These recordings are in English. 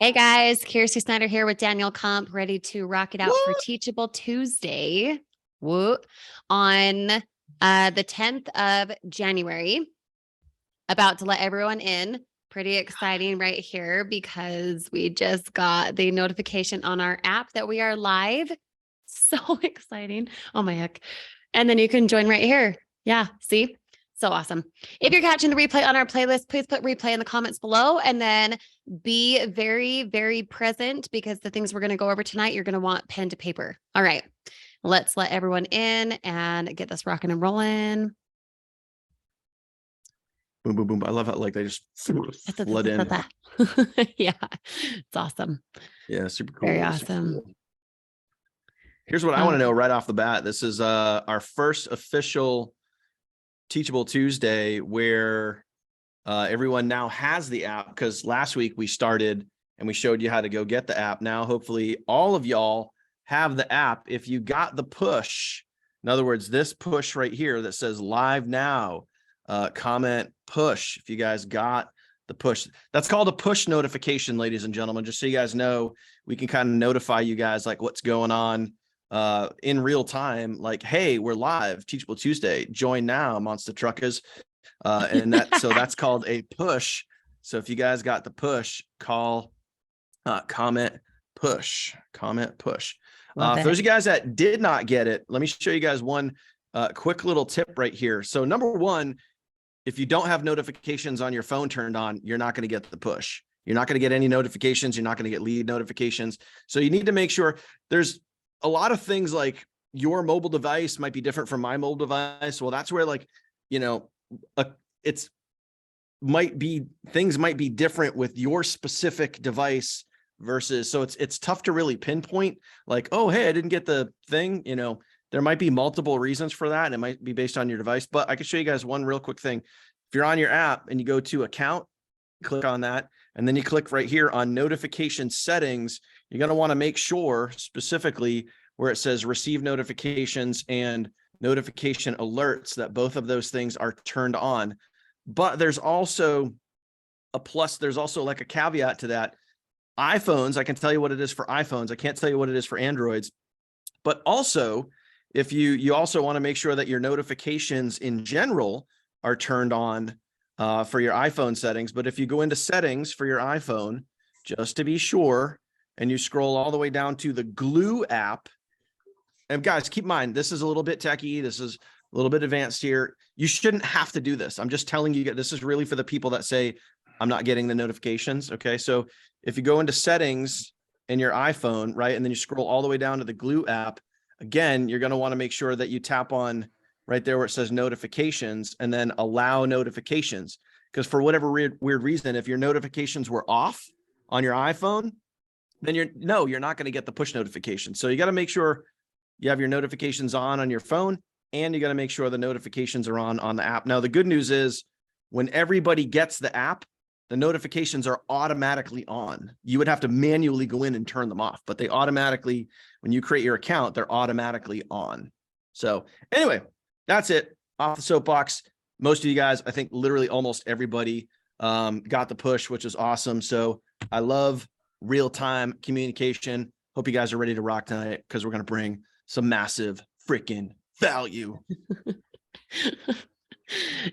Hey guys, Kirsty Snyder here with Daniel Comp, ready to rock it out for What? Teachable Tuesday. Woo. On the 10th of January. About to let everyone in. Pretty exciting right here because we just got the notification on our app that we are live. So exciting. Oh my heck. And then you can join right here. Yeah, see? So awesome. If you're catching the replay on our playlist, please put replay in the comments below and then be very, very present because the things we're going to go over tonight, you're going to want pen to paper. All right, let's let everyone in and get this rocking and rolling. Boom, boom, boom. I love how they just flood in. Yeah, it's awesome. Yeah, super cool. Very awesome. Cool. Here's what I want to know right off the bat. This is our first official Teachable Tuesday where everyone now has the app, because last week we started and we showed you how to go get the app. Now, hopefully all of y'all have the app. If you got the push, in other words, this push right here that says live now, comment push. If you guys got the push, that's called a push notification, ladies and gentlemen, just so you guys know, we can kind of notify you guys like what's going on in real time, like, hey, we're live, Teachable Tuesday, join now, Monster Truckers. And so that's called a push. So if you guys got the push, comment push. For those of you guys that did not get it, let me show you guys one quick little tip right here. So number one, if you don't have notifications on your phone turned on, you're not going to get the push. You're not going to get any notifications. You're not going to get lead notifications. So you need to make sure. There's a lot of things like your mobile device might be different from my mobile device. Well, that's where, like, you know, things might be different with your specific device versus, so it's tough to really pinpoint like, oh, hey, I didn't get the thing. You know, there might be multiple reasons for that, and it might be based on your device, but I can show you guys one real quick thing. If you're on your app and you go to account, click on that, and then you click right here on notification settings, you're going to want to make sure specifically where it says receive notifications and notification alerts that both of those things are turned on. But there's also a plus. There's also like a caveat to that. iPhones, I can tell you what it is for iPhones. I can't tell you what it is for Androids. But also, if you also want to make sure that your notifications in general are turned on for your iPhone settings. But if you go into settings for your iPhone, just to be sure, and you scroll all the way down to the Glue app, and guys, keep in mind, this is a little bit techie. This is a little bit advanced here. You shouldn't have to do this. I'm just telling you, this is really for the people that say, I'm not getting the notifications. Okay. So if you go into settings in your iPhone, right, and then you scroll all the way down to the Glue app, again, you're going to want to make sure that you tap on right there where it says notifications and then allow notifications. Because for whatever weird reason, if your notifications were off on your iPhone, then you're not going to get the push notification. So you got to make sure you have your notifications on your phone, and you got to make sure the notifications are on the app. Now, the good news is when everybody gets the app, the notifications are automatically on. You would have to manually go in and turn them off, but they automatically, when you create your account, they're automatically on. So anyway, that's it. Off the soapbox. Most of you guys, I think literally almost everybody got the push, which is awesome. So I love real-time communication. Hope you guys are ready to rock tonight because we're going to bring some massive freaking value.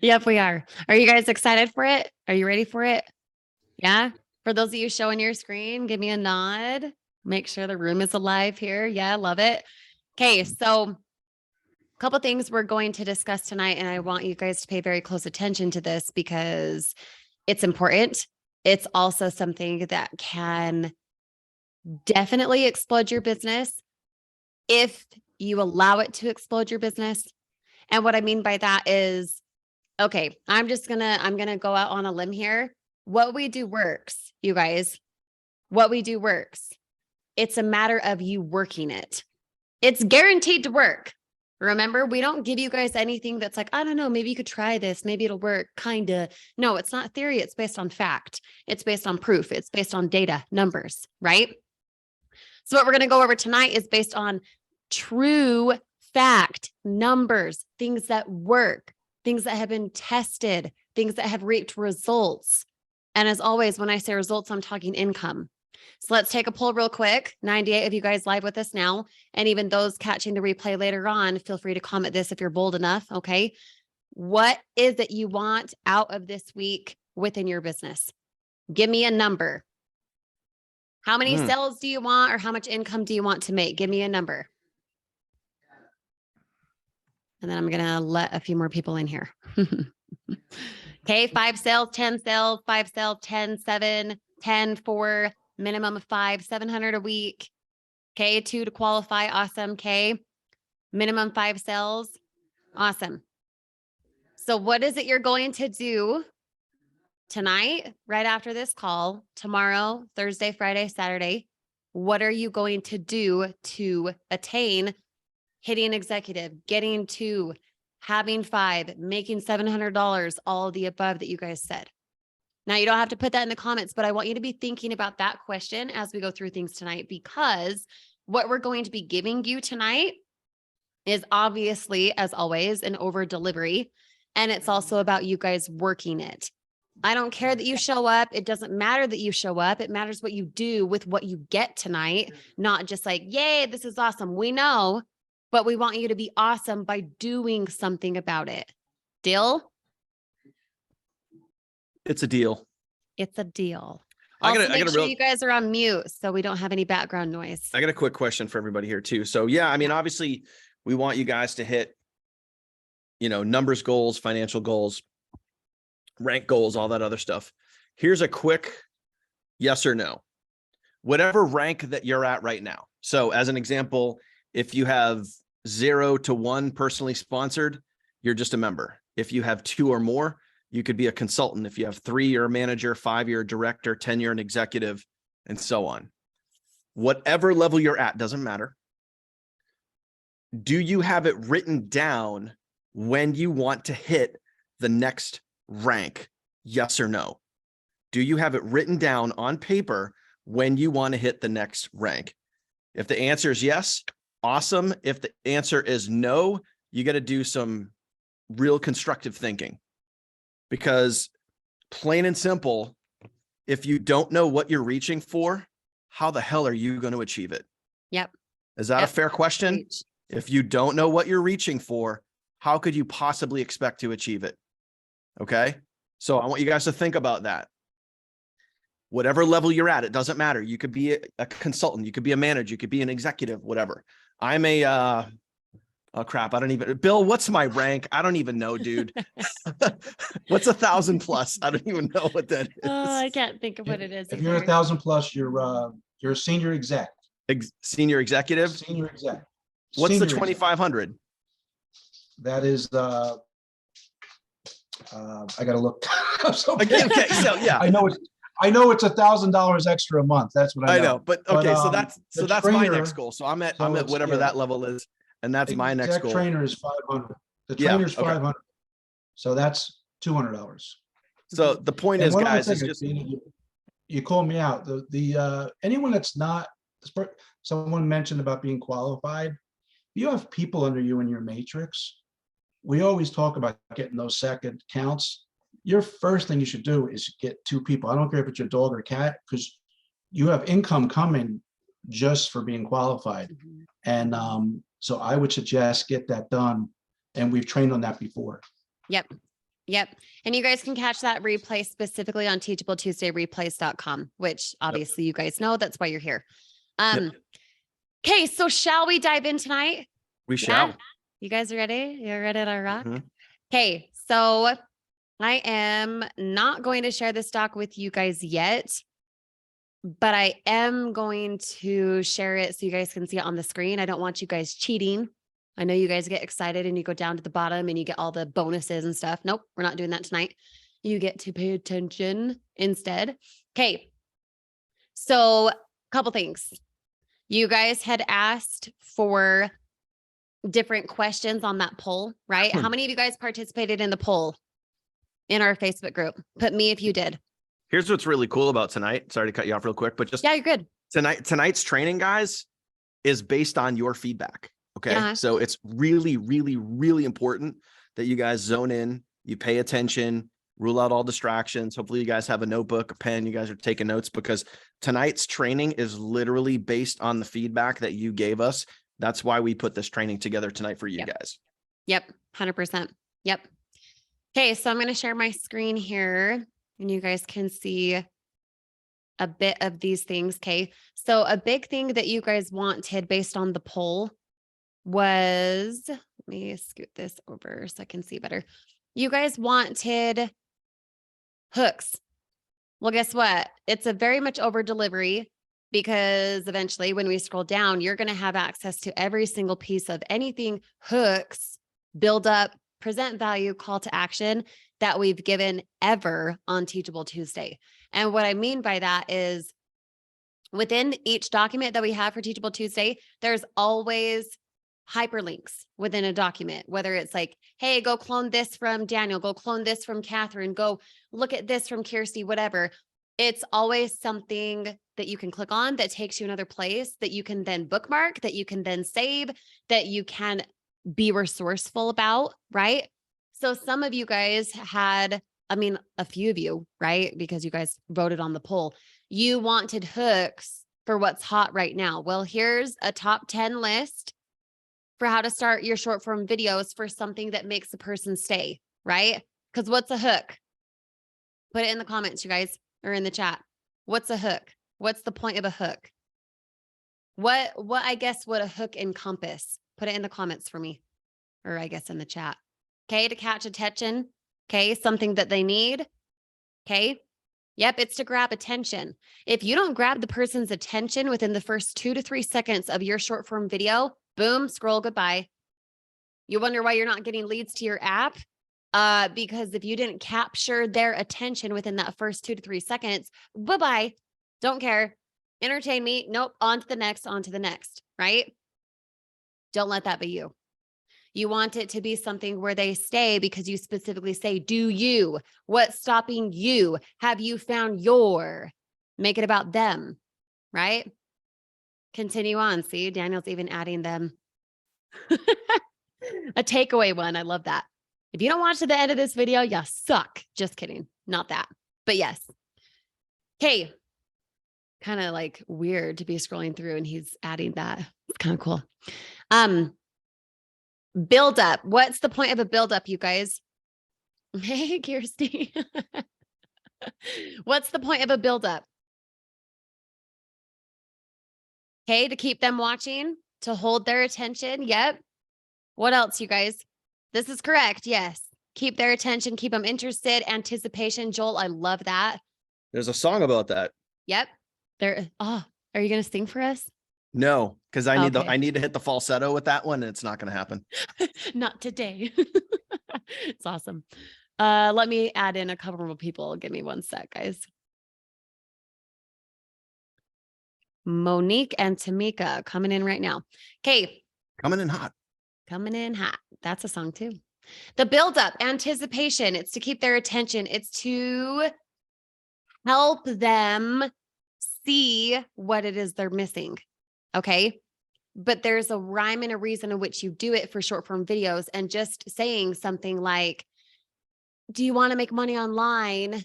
Yep, we are. Are you guys excited for it? Are you ready for it? Yeah. For those of you showing your screen, give me a nod. Make sure the room is alive here. Yeah, I love it. Okay, so a couple things we're going to discuss tonight, and I want you guys to pay very close attention to this because it's important. It's also something that can definitely explode your business if you allow it to explode your business. And what I mean by that is, okay, I'm going to go out on a limb here. What we do works, you guys. What we do works. It's a matter of you working it. It's guaranteed to work. Remember, we don't give you guys anything that's like, I don't know, maybe you could try this. Maybe it'll work. Kind of. No, it's not theory. It's based on fact. It's based on proof. It's based on data, numbers, right? So what we're going to go over tonight is based on true fact, numbers, things that work, things that have been tested, things that have reaped results. And as always, when I say results, I'm talking income. So let's take a poll real quick. 98 of you guys live with us now. And even those catching the replay later on, feel free to comment this if you're bold enough. Okay. What is it you want out of this week within your business? Give me a number. How many sales do you want, or how much income do you want to make? Give me a number. And then I'm going to let a few more people in here. Okay. 5 sales, 10 sales, 5 sales, 10, 7, 10, 4, minimum of 5, 700 a week. Okay. 2 to qualify. Awesome. Okay. Minimum 5 sales. Awesome. So what is it you're going to do tonight, right after this call, tomorrow, Thursday, Friday, Saturday? What are you going to do to attain hitting executive, getting to having 5, making $700, all of the above that you guys said? Now, you don't have to put that in the comments, but I want you to be thinking about that question as we go through things tonight, because what we're going to be giving you tonight is obviously, as always, an over delivery. And it's also about you guys working it. I don't care that you show up. It doesn't matter that you show up. It matters what you do with what you get tonight, not just like, yay, this is awesome. We know, but we want you to be awesome by doing something about it. Deal? It's a deal. It's a deal. I Also, got make a sure real, you guys are on mute so we don't have any background noise. I got a quick question for everybody here too. So yeah, I mean, obviously we want you guys to hit, numbers goals, financial goals, rank goals, all that other stuff. Here's a quick yes or no. Whatever rank that you're at right now. So as an example, if you have 0 to 1 personally sponsored, you're just a member. If you have 2 or more, you could be a consultant. If you have 3, you're a manager, 5, you're a director, 10, you're an executive, and so on. Whatever level you're at, doesn't matter. Do you have it written down when you want to hit the next rank? Yes or no? Do you have it written down on paper when you want to hit the next rank? If the answer is yes, awesome. If the answer is no, you got to do some real constructive thinking, because plain and simple, if you don't know what you're reaching for, how the hell are you going to achieve it? Yep. Is that a fair question? If you don't know what you're reaching for, how could you possibly expect to achieve it? Okay. So I want you guys to think about that. Whatever level you're at, it doesn't matter. You could be a consultant, you could be a manager, you could be an executive, whatever. I'm a, oh crap. I don't even, Bill, what's my rank? I don't even know, dude. What's 1,000 plus? I don't even know what that is. Oh, I can't think of what it is. If you're 1,000 plus, you're a senior exec. Senior executive? Senior exec. What's Senior the 2,500? Exec. That is I gotta look. Okay, so yeah. I know it's $1,000 extra a month. That's what I know. I know, but okay, but, so that's my next goal. So I'm at whatever that level is, and that's my next goal. Trainer is 500. The trainer's 500. So that's $200. So the point is, guys, is just you called me out. The anyone that's not, someone mentioned about being qualified. You have people under you in your matrix. We always talk about getting those second counts. Your first thing you should do is get 2 people. I don't care if it's your dog or cat, because you have income coming just for being qualified. Mm-hmm. And so I would suggest get that done. And we've trained on that before. Yep. And you guys can catch that replay specifically on teachabletuesdayreplays.com, which obviously you guys know. That's why you're here. Okay, so shall we dive in tonight? We shall. Yeah? You guys are ready? You're ready to rock? Mm-hmm. Okay, so I am not going to share this doc with you guys yet, but I am going to share it so you guys can see it on the screen. I don't want you guys cheating. I know you guys get excited and you go down to the bottom and you get all the bonuses and stuff. Nope, we're not doing that tonight. You get to pay attention instead. Okay, so a couple things. You guys had asked for different questions on that poll, right? How many of you guys participated in the poll in our Facebook group? Put me if you did. Here's what's really cool about tonight. Sorry to cut you off real quick, but just yeah, you're good. Tonight's training, guys, is based on your feedback. Okay. So it's really, really, really important that you guys zone in, you pay attention, rule out all distractions. Hopefully you guys have a notebook, a pen, you guys are taking notes, because tonight's training is literally based on the feedback that you gave us. That's why we put this training together tonight for you guys. Yep. 100%. Yep. Okay. So I'm going to share my screen here and you guys can see a bit of these things. Okay. So a big thing that you guys wanted based on the poll was, let me scoot this over so I can see better. You guys wanted hooks. Well, guess what? It's a very much over delivery, because eventually when we scroll down, you're going to have access to every single piece of anything hooks, build up, present value, call to action that we've given ever on Teachable Tuesday. And what I mean by that is within each document that we have for Teachable Tuesday, there's always hyperlinks within a document, whether it's like, hey, go clone this from Daniel, go clone this from Catherine, go look at this from Kirsty, whatever. It's always something that you can click on that takes you another place that you can then bookmark, that you can then save, that you can be resourceful about, right? So some of you guys had, I mean, a few of you, right? Because you guys voted on the poll, you wanted hooks for what's hot right now. Well, here's a top 10 list for how to start your short form videos for something that makes a person stay, right? Because what's a hook? Put it in the comments, you guys, or in the chat. What's a hook? What's the point of a hook? What I guess would a hook encompass? Put it in the comments for me, or I guess in the chat. Okay, to catch attention. Okay, something that they need. Okay. Yep, it's to grab attention. If you don't grab the person's attention within the first 2 to 3 seconds of your short form video, boom, scroll, goodbye. You wonder why you're not getting leads to your app? Because if you didn't capture their attention within that first 2 to 3 seconds, bye-bye. Don't care. Entertain me. Nope. On to the next, right? Don't let that be you. You want it to be something where they stay because you specifically say, do you? What's stopping you? Have you found your? Make it about them, right? Continue on. See, Daniel's even adding them. A takeaway one. I love that. If you don't watch to the end of this video, you suck. Just kidding. Not that. But yes. Okay. Kind of like weird to be scrolling through and he's adding that. It's kind of cool. Build up. What's the point of a build up, you guys? Hey, Kirsty. What's the point of a build up? Okay, to keep them watching, to hold their attention. Yep. What else, you guys? This is correct. Yes. Keep their attention, keep them interested. Anticipation. Joel, I love that. There's a song about that. Yep. Are you going to sing for us? No, because I need to hit the falsetto with that one, and it's not going to happen. Not today. It's awesome. Let me add in a couple more people. Give me one sec, guys. Monique and Tamika coming in right now. Okay. Coming in hot. Coming in hot. That's a song too. The buildup, anticipation. It's to keep their attention. It's to help them see what it is they're missing. Okay. But there's a rhyme and a reason in which you do it for short form videos, and just saying something like, do you want to make money online?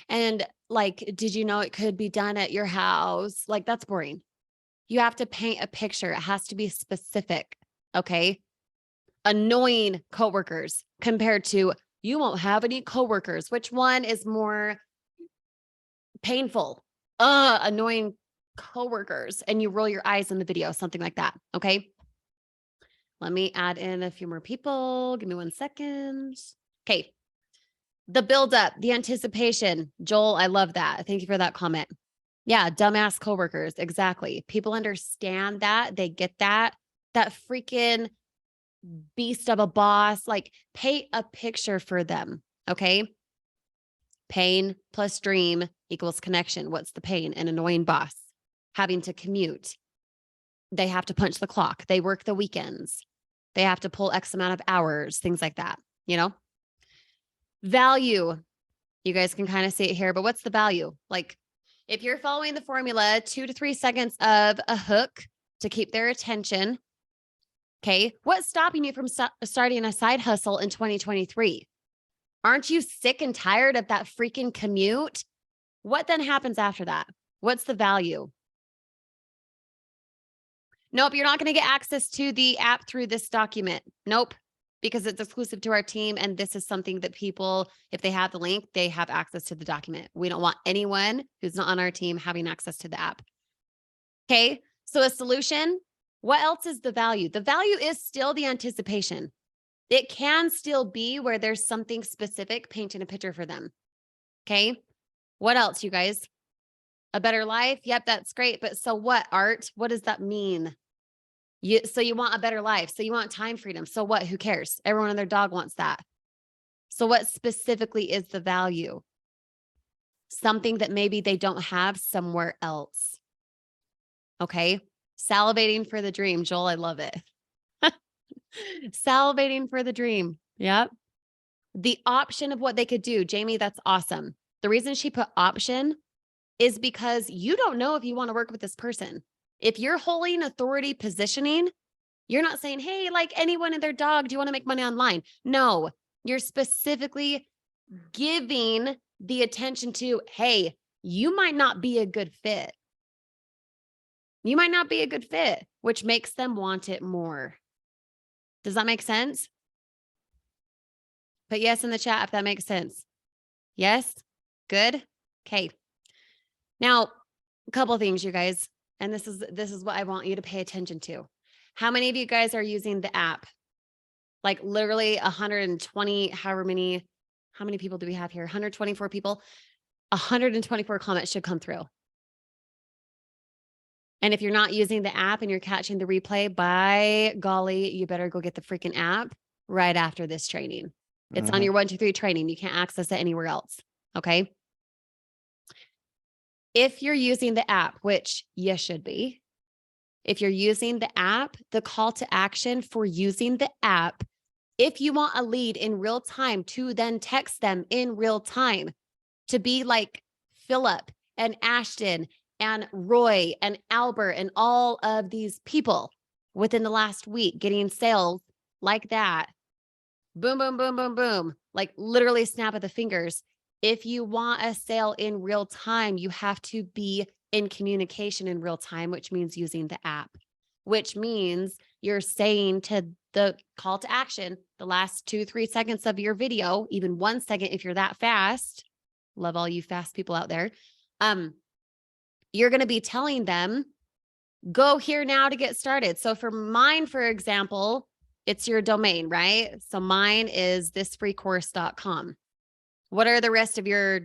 And like, did you know it could be done at your house? Like, that's boring. You have to paint a picture. It has to be specific. Okay. Annoying coworkers compared to you won't have any coworkers. Which one is more painful? Annoying coworkers, and you roll your eyes in the video, something like that. Okay. Let me add in a few more people. Give me 1 second. Okay. The buildup, the anticipation. Joel, I love that. Thank you for that comment. Yeah. Dumbass coworkers. Exactly. People understand that. They get that. That freaking beast of a boss. Like, paint a picture for them. Okay. Pain plus dream equals connection. What's the pain? An annoying boss. Having to commute. They have to punch the clock. They work the weekends. They have to pull X amount of hours, things like that, you know? Value. You guys can kind of see it here, but what's the value? Like, if you're following the formula, 2 to 3 seconds of a hook to keep their attention. Okay. What's stopping you from starting a side hustle in 2023? Aren't you sick and tired of that freaking commute? What then happens after that? What's the value? Nope, you're not going to get access to the app through this document. Nope, because it's exclusive to our team. And this is something that people, if they have the link, they have access to the document. We don't want anyone who's not on our team having access to the app. Okay, so a solution, what else is the value? The value is still the anticipation. It can still be where there's something specific, painting a picture for them. Okay, what else, you guys? A better life? Yep, that's great. But so what, Art? What does that mean? So you want a better life. So you want time freedom. So what? Who cares? Everyone and their dog wants that. So what specifically is the value? Something that maybe they don't have somewhere else. Okay. Salivating for the dream. Joel, I love it. Salivating for the dream. Yep. The option of what they could do. Jamie, that's awesome. The reason she put option is because you don't know if you want to work with this person. If you're holding authority positioning, you're not saying, hey, like anyone and their dog, do you want to make money online? No, you're specifically giving the attention to, hey, you might not be a good fit. You might not be a good fit, which makes them want it more. Does that make sense? Put yes in the chat if that makes sense. Yes? Good? Okay. Now, a couple of things, you guys. And this is what I want you to pay attention to. How many of you guys are using the app? Like literally 120, how many people do we have here? 124 people. 124 comments should come through. And if you're not using the app and you're catching the replay, by golly, you better go get the freaking app right after this training. It's on your 1, 2, 3 training. You can't access it anywhere else. Okay. If you're using the app, which you should be, if you're using the app, the call to action for using the app, if you want a lead in real time to then text them in real time, to be like Philip and Ashton and Roy and Albert and all of these people within the last week getting sales like that. Boom, boom, boom, boom, boom. Like literally snap of the fingers. If you want a sale in real time, you have to be in communication in real time, which means using the app, which means you're saying to the call to action, the last 2-3 seconds of your video, even 1 second, if you're that fast, love all you fast people out there. You're going to be telling them, go here now to get started. So for mine, for example, it's your domain, right? So mine is thisfreecourse.com. What are the rest of your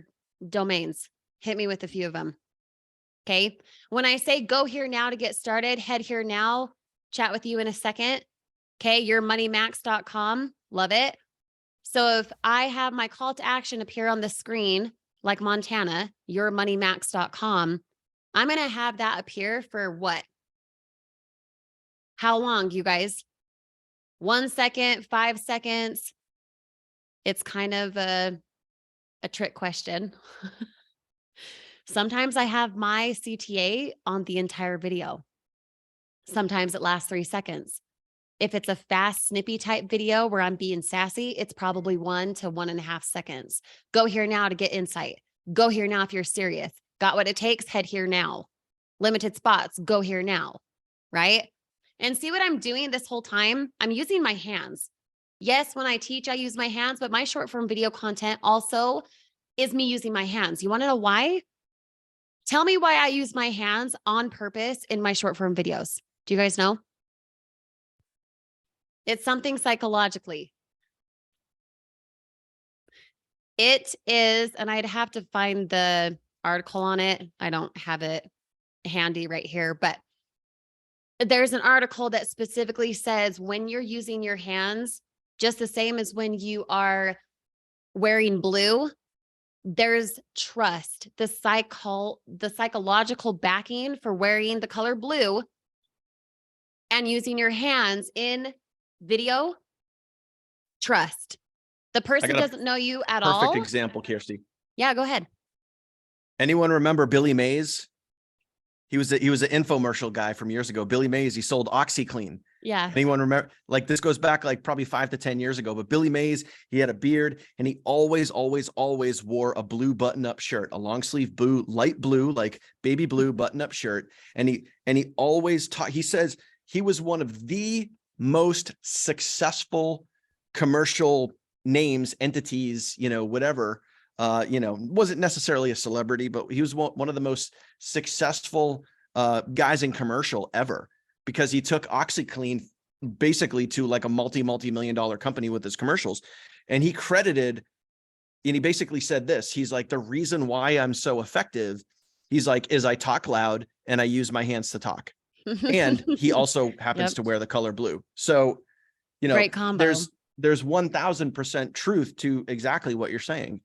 domains? Hit me with a few of them. Okay. When I say go here now to get started, head here now, chat with you in a second. Okay. yourmoneymax.com. Love it. So if I have my call to action appear on the screen, like Montana, yourmoneymax.com, I'm going to have that appear for what? How long, you guys? 1 second, 5 seconds. It's kind of a trick question. Sometimes I have my CTA on the entire video. Sometimes it lasts 3 seconds. If it's a fast, snippy type video where I'm being sassy, it's probably 1 to 1.5 seconds. Go here now to get insight. Go here now if you're serious. Got what it takes? Head here now. Limited spots. Go here now. Right? And see what I'm doing this whole time? I'm using my hands. Yes, when I teach, I use my hands, but my short form video content also is me using my hands. You want to know why? Tell me why I use my hands on purpose in my short form videos. Do you guys know? It's something psychologically. It is, and I'd have to find the article on it. I don't have it handy right here, but there's an article that specifically says when you're using your hands, just the same as when you are wearing blue, there's trust, the psychological backing for wearing the color blue and using your hands in video, trust. The person doesn't know you at all. Perfect example, Kirsty. Yeah, go ahead. Anyone remember Billy Mays? He was an infomercial guy from years ago. Billy Mays, he sold OxyClean. Yeah. Anyone remember? Like this goes back like probably 5 to 10 years ago, but Billy Mays, he had a beard and he always wore a blue button-up shirt, a long sleeve blue, light blue, like baby blue button-up shirt. And he always taught, he says he was one of the most successful commercial names, entities, whatever, wasn't necessarily a celebrity, but he was one of the most successful guys in commercial ever, because he took OxyClean basically to like a multi-million dollar company with his commercials. And he credited, and he basically said this, he's like, the reason why I'm so effective, he's like, is I talk loud and I use my hands to talk. And he also happens to wear the color blue. So, great combo. There's 1000% truth to exactly what you're saying.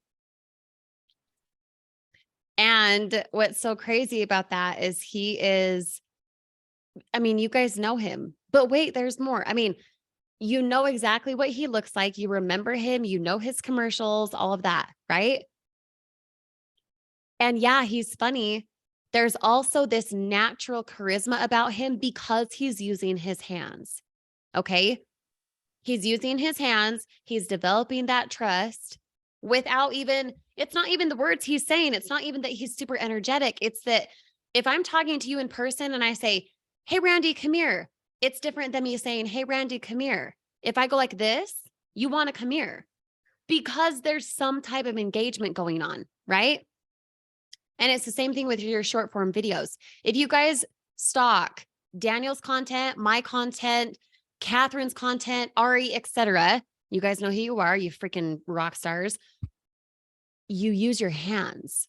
And what's so crazy about that is he is, I mean, you guys know him, but wait, there's more. I mean, you know exactly what he looks like. You remember him, you know his commercials, all of that, right? And yeah, he's funny. There's also this natural charisma about him because he's using his hands. Okay. He's using his hands. He's developing that trust without even, it's not even the words he's saying. It's not even that he's super energetic. It's that if I'm talking to you in person and I say, hey, Randy, come here, it's different than me saying, hey, Randy, come here. If I go like this, you want to come here because there's some type of engagement going on, right? And it's the same thing with your short form videos. If you guys stalk Daniel's content, my content, Catherine's content, Ari, etc., you guys know who you are, you freaking rock stars. You use your hands.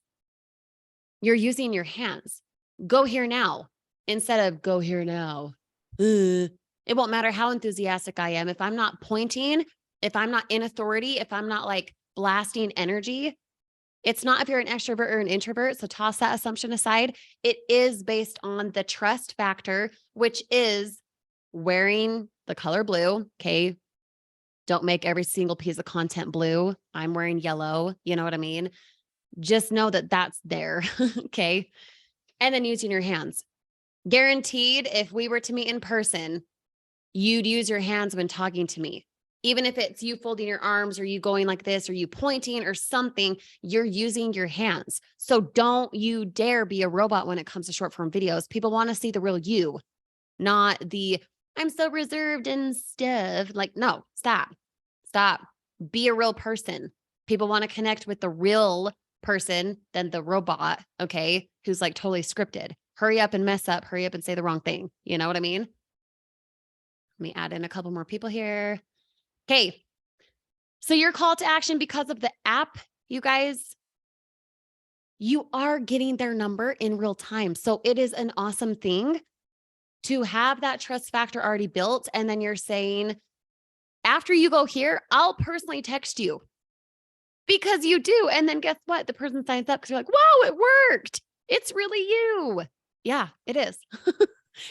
You're using your hands. Go here now instead of go here now. It won't matter how enthusiastic I am. If I'm not pointing, if I'm not in authority, if I'm not like blasting energy, it's not if you're an extrovert or an introvert. So toss that assumption aside. It is based on the trust factor, which is wearing the color blue. Okay. Don't make every single piece of content blue. I'm wearing yellow. You know what I mean? Just know that that's there. Okay. And then using your hands. Guaranteed, if we were to meet in person, you'd use your hands when talking to me. Even if it's you folding your arms or you going like this or you pointing or something, you're using your hands. So don't you dare be a robot when it comes to short form videos. People want to see the real you, not the I'm so reserved and stuff. Like, no, stop. Be a real person. People want to connect with the real person than the robot, okay, who's like totally scripted. Hurry up and mess up. Hurry up and say the wrong thing. You know what I mean? Let me add in a couple more people here. Okay. So your call to action because of the app, you guys, you are getting their number in real time. So it is an awesome thing to have that trust factor already built. And then you're saying, after you go here, I'll personally text you because you do. And then guess what? The person signs up because you're like, wow, it worked. It's really you. Yeah, it is.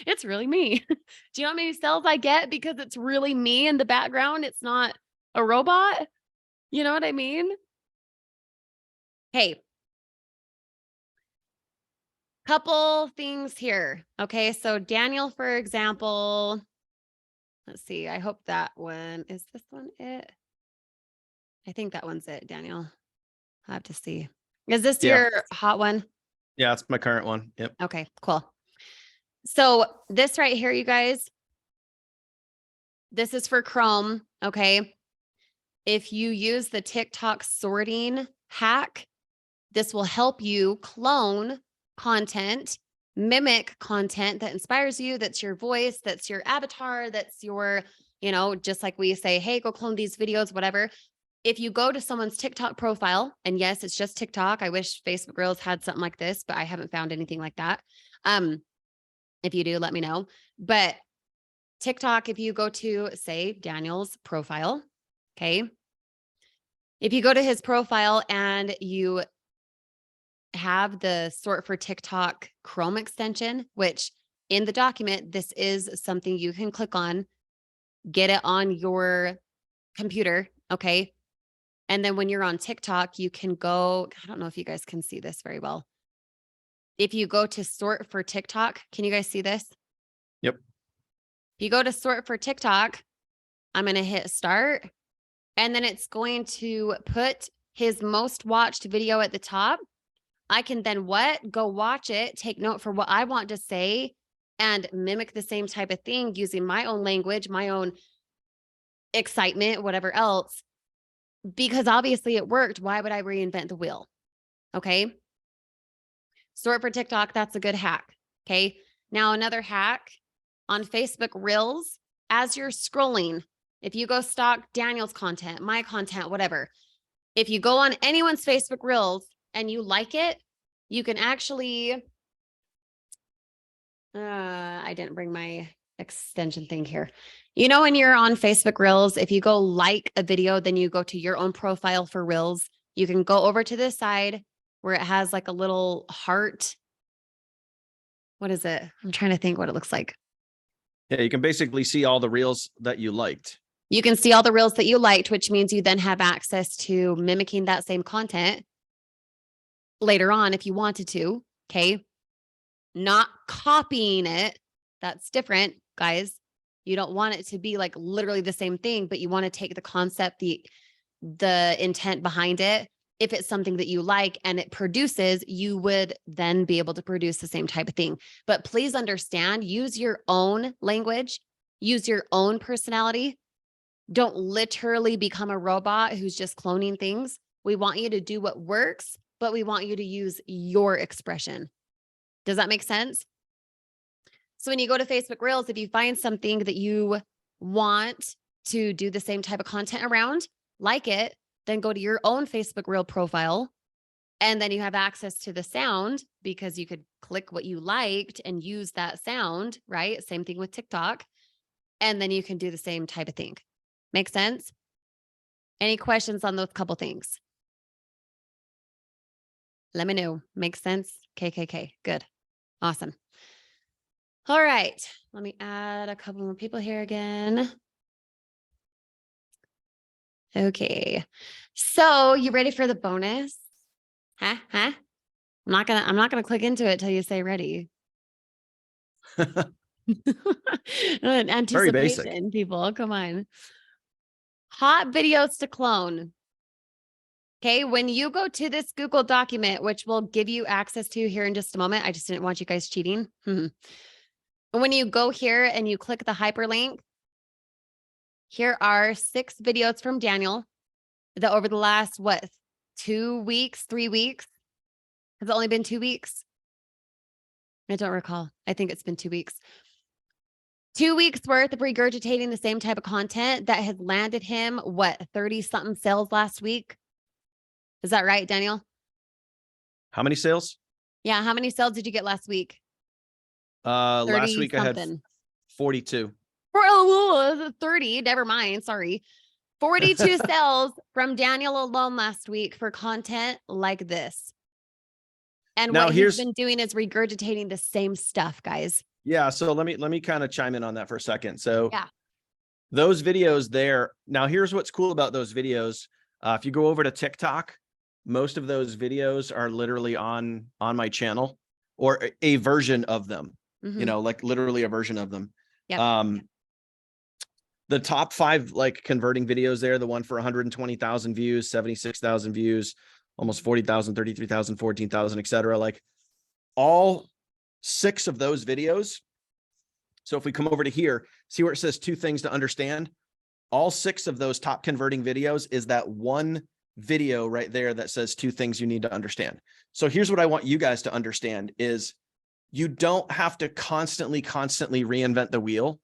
It's really me. Do you know how many sales I get because it's really me in the background? It's not a robot. You know what I mean? Hey, couple things here. Okay, so Daniel, for example, let's see. I hope that one, is this one it? I think that one's it, Daniel. I'll have to see. Is this your hot one? Yeah, it's my current one. Yep. Okay, cool. So this right here, you guys, this is for Chrome, okay? If you use the TikTok sorting hack, this will help you clone content, mimic content that inspires you, that's your voice, that's your avatar, that's your, just like we say, hey, go clone these videos, whatever. If you go to someone's TikTok profile, and yes, it's just TikTok. I wish Facebook Reels had something like this, but I haven't found anything like that. If you do, let me know. But TikTok, if you go to, say, Daniel's profile, okay? If you go to his profile and you have the sort for TikTok Chrome extension, which in the document, this is something you can click on, get it on your computer, okay? And then when you're on TikTok, you can go, I don't know if you guys can see this very well. If you go to sort for TikTok, can you guys see this? Yep. If you go to sort for TikTok, I'm going to hit start, and then it's going to put his most watched video at the top. I can then go watch it, take note for what I want to say, and mimic the same type of thing using my own language, my own excitement, whatever else, because obviously it worked. Why would I reinvent the wheel? Okay. Sort for TikTok. That's a good hack. Okay. Now another hack on Facebook Reels, as you're scrolling, if you go stalk Daniel's content, my content, whatever, if you go on anyone's Facebook Reels and you like it, you can actually, I didn't bring my extension thing here. You know, when you're on Facebook Reels, if you go like a video, then you go to your own profile for Reels, you can go over to this side where it has like a little heart. What is it? I'm trying to think what it looks like. Yeah, you can basically see all the reels that you liked. You can see all the reels that you liked, which means you then have access to mimicking that same content later on if you wanted to. Okay. Not copying it. That's different, guys. You don't want it to be like literally the same thing, but you want to take the concept, the intent behind it. If it's something that you like and it produces, you would then be able to produce the same type of thing. But please understand, use your own language, use your own personality. Don't literally become a robot who's just cloning things. We want you to do what works, but we want you to use your expression. Does that make sense? So when you go to Facebook Reels, if you find something that you want to do the same type of content around, like it, then go to your own Facebook Reel profile. And then you have access to the sound because you could click what you liked and use that sound, right? Same thing with TikTok. And then you can do the same type of thing. Make sense? Any questions on those couple things? Let me know. Makes sense? KKK. Good. Awesome. All right. Let me add a couple more people here again. Okay. So you ready for the bonus? Huh? I'm not gonna click into it till you say ready. Anticipation, Very basic. people. Come on. Hot videos to clone. Okay, when you go to this Google document, which we'll give you access to here in just a moment, I just didn't want you guys cheating. When you go here and you click the hyperlink, here are 6 videos from Daniel that over the last, 2 weeks, 3 weeks? Has it only been 2 weeks? I don't recall. I think it's been 2 weeks. 2 weeks worth of regurgitating the same type of content that has landed him, 30 something sales last week? Is that right, Daniel? How many sales? Yeah. How many sales did you get last week? Last week I had 42. 30. Never mind. Sorry. 42 sales from Daniel alone last week for content like this. And now what he's been doing is regurgitating the same stuff, guys. Yeah. So let me kind of chime in on that for a second. So yeah, those videos there. Now here's what's cool about those videos. If you go over to TikTok, most of those videos are literally on my channel or a version of them. You know, like literally a version of them. Yep. The top 5 like converting videos there, the one for 120,000 views, 76,000 views, almost 40,000, 33,000, 14,000, etc. Like all 6 of those videos. So if we come over to here, see where it says 2 things to understand. All 6 of those top converting videos is that one video right there that says 2 things you need to understand. So here's what I want you guys to understand is you don't have to constantly reinvent the wheel.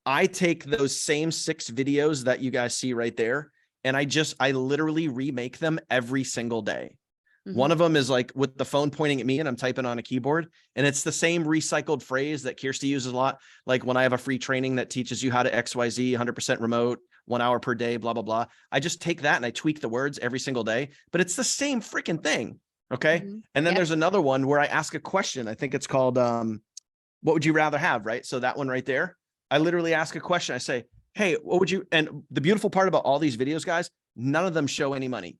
I take those same 6 videos that you guys see right there, and I literally remake them every single day. One of them is like with the phone pointing at me and I'm typing on a keyboard, and it's the same recycled phrase that Kirsty uses a lot. Like when I have a free training that teaches you how to XYZ, 100% remote, 1 hour per day, blah, blah, blah. I just take that and I tweak the words every single day, but it's the same freaking thing. Okay. And then there's another one where I ask a question. I think it's called, what would you rather have? Right. So that one right there, I literally ask a question. I say, hey, what would you, and the beautiful part about all these videos, guys, none of them show any money.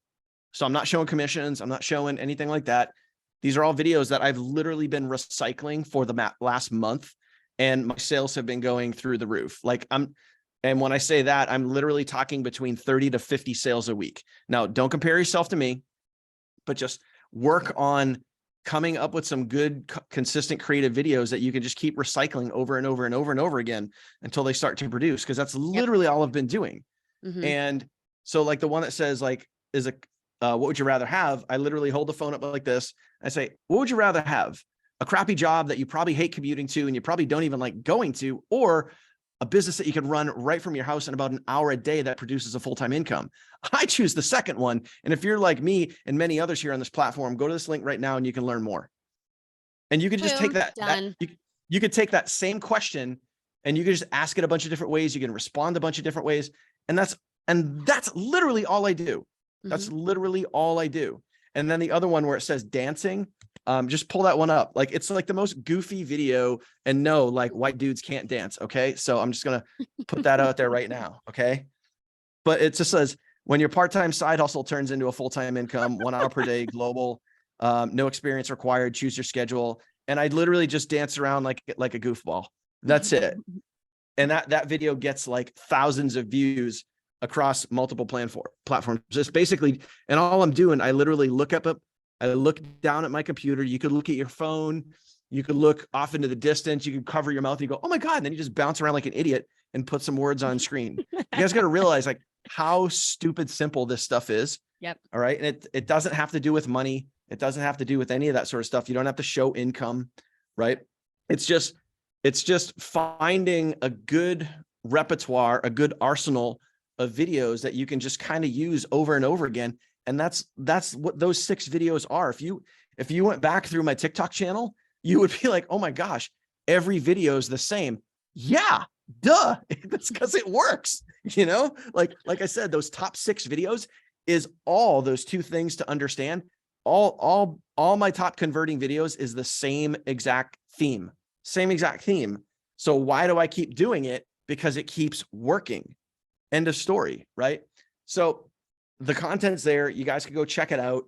So I'm not showing commissions. I'm not showing anything like that. These are all videos that I've literally been recycling for the last month. and my sales have been going through the roof. And when I say that, I'm literally talking between 30 to 50 sales a week. Now, don't compare yourself to me, but just work on coming up with some good, consistent, creative videos that you can just keep recycling over and over and over and over again until they start to produce. Cause that's literally all I've been doing. And so like the one that says like, what would you rather have? I literally hold the phone up like this. I say, what would you rather have? A crappy job that you probably hate commuting to and you probably don't even like going to, or a business that you can run right from your house in about an hour a day that produces a full-time income? I choose the second one. And if you're like me and many others here on this platform, go to this link right now and you can learn more. And you can just take that, you could take that same question and you can just ask it a bunch of different ways. You can respond a bunch of different ways. And that's literally all I do. That's literally all I do. And then the other one where it says dancing, just pull that one up. Like, it's like the most goofy video, and no, like white dudes can't dance. Okay. So I'm just going to put that out there right now. Okay. But it just says, when your part-time side hustle turns into a full-time income, 1 hour per day, global, no experience required, choose your schedule. And I literally just dance around like a goofball. That's it. And that video gets like thousands of views across multiple platforms. Just basically, and all I'm doing, I literally look down at my computer. You could look at your phone. You could look off into the distance. You could cover your mouth. You go, oh my God. And then you just bounce around like an idiot and put some words on screen. You guys got to realize like how stupid simple this stuff is. Yep. All right. And it doesn't have to do with money. It doesn't have to do with any of that sort of stuff. You don't have to show income, right? It's just finding a good repertoire, a good arsenal of videos that you can just kind of use over and over again. And that's what those 6 videos are. If you went back through my TikTok channel, you would be like, oh my gosh, every video is the same. Yeah, duh. That's because it works. You know, like I said, those top 6 videos is all those 2 things to understand. All my top converting videos is the same exact theme. So why do I keep doing it? Because it keeps working. End of story, right? So the content's there. You guys can go check it out,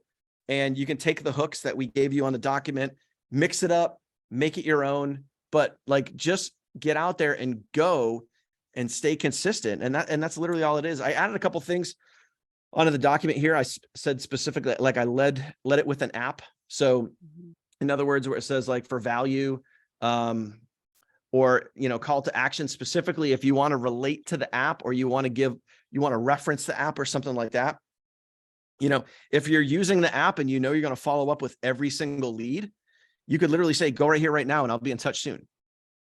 and you can take the hooks that we gave you on the document, mix it up, make it your own, but like just get out there and go and stay consistent. And that's literally all it is. I added a couple things onto the document here. I said specifically, like I led it with an app. So in other words, where it says like for value, or, you know, call to action specifically, if you want to relate to the app or you want to reference the app or something like that. You know, if you're using the app and you know you're going to follow up with every single lead, you could literally say, go right here right now and I'll be in touch soon.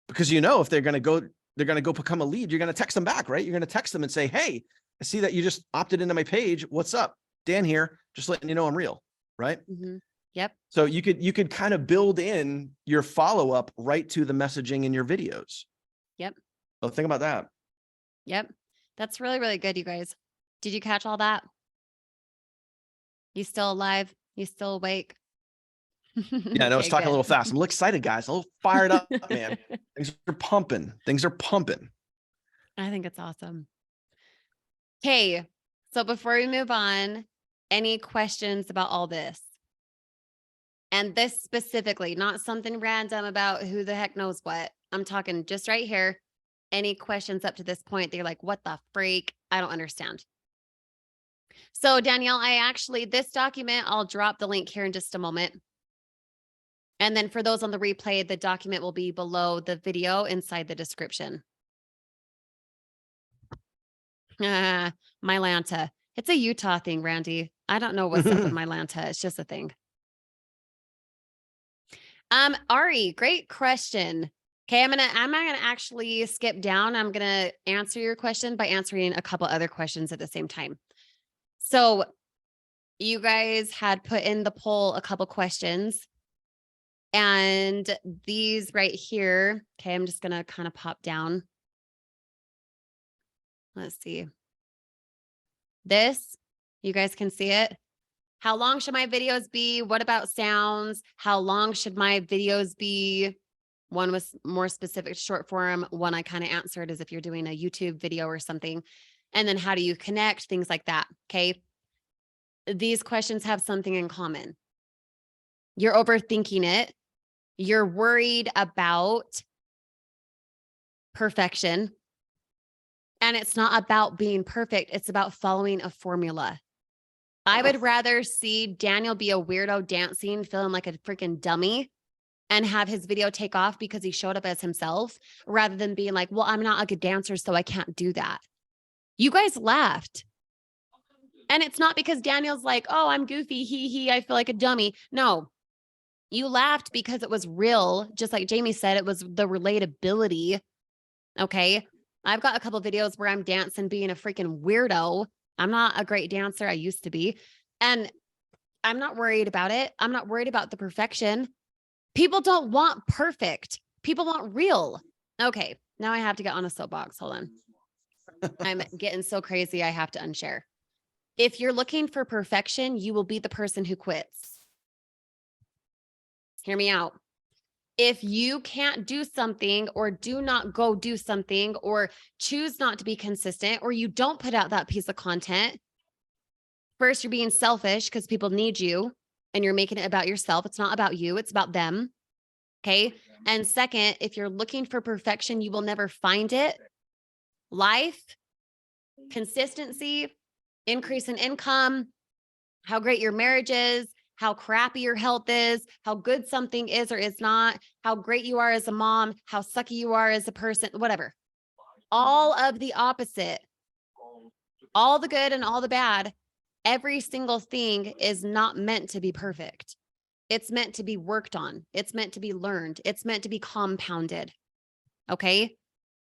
Because you know, if they're going to go become a lead, you're going to text them back, right? You're going to text them and say, hey, I see that you just opted into my page. What's up? Dan here, just letting you know I'm real, right? Yep. So you could kind of build in your follow-up right to the messaging in your videos. Yep. So think about that. Yep. That's really, really good, you guys. Did you catch all that? You still alive? You still awake? Yeah, I know it's talking a little fast. I'm a little excited, guys. I'm a little fired up, man. Things are pumping. I think it's awesome. Okay. So before we move on, any questions about all this? And this specifically, not something random about who the heck knows what. I'm talking just right here. Any questions up to this point? They're like, what the freak? I don't understand. So Danielle, this document, I'll drop the link here in just a moment. And then for those on the replay, the document will be below the video inside the description. Mylanta. It's a Utah thing, Randy. I don't know what's up with Mylanta. It's just a thing. Ari, great question. Okay, I'm not gonna actually skip down. I'm gonna answer your question by answering a couple other questions at the same time. So you guys had put in the poll a couple questions, and these right here. Okay, I'm just gonna kind of pop down. Let's see. This, you guys can see it. How long should my videos be? What about sounds? How long should my videos be? One was more specific short form. One I kind of answered as if you're doing a YouTube video or something. And then how do you connect? Things like that. Okay. These questions have something in common. You're overthinking it. You're worried about perfection. And it's not about being perfect. It's about following a formula. I would rather see Daniel be a weirdo dancing, feeling like a freaking dummy and have his video take off because he showed up as himself rather than being like, well, I'm not a good dancer, so I can't do that. You guys laughed. And it's not because Daniel's like, oh, I'm goofy. I feel like a dummy. No, you laughed because it was real. Just like Jamie said, it was the relatability. Okay. I've got a couple videos where I'm dancing being a freaking weirdo. I'm not a great dancer. I used to be. And I'm not worried about it. I'm not worried about the perfection. People don't want perfect. People want real. Okay. Now I have to get on a soapbox. Hold on. I'm getting so crazy. I have to unshare. If you're looking for perfection, you will be the person who quits. Hear me out. If you can't do something or do not go do something or choose not to be consistent or you don't put out that piece of content, first, you're being selfish because people need you and you're making it about yourself. It's not about you. It's about them. Okay. And second, if you're looking for perfection, you will never find it. Life, consistency, increase in income, how great your marriage is, how crappy your health is, how good something is or is not, how great you are as a mom, how sucky you are as a person, whatever. All of the opposite, all the good and all the bad, every single thing is not meant to be perfect. It's meant to be worked on. It's meant to be learned. It's meant to be compounded. Okay?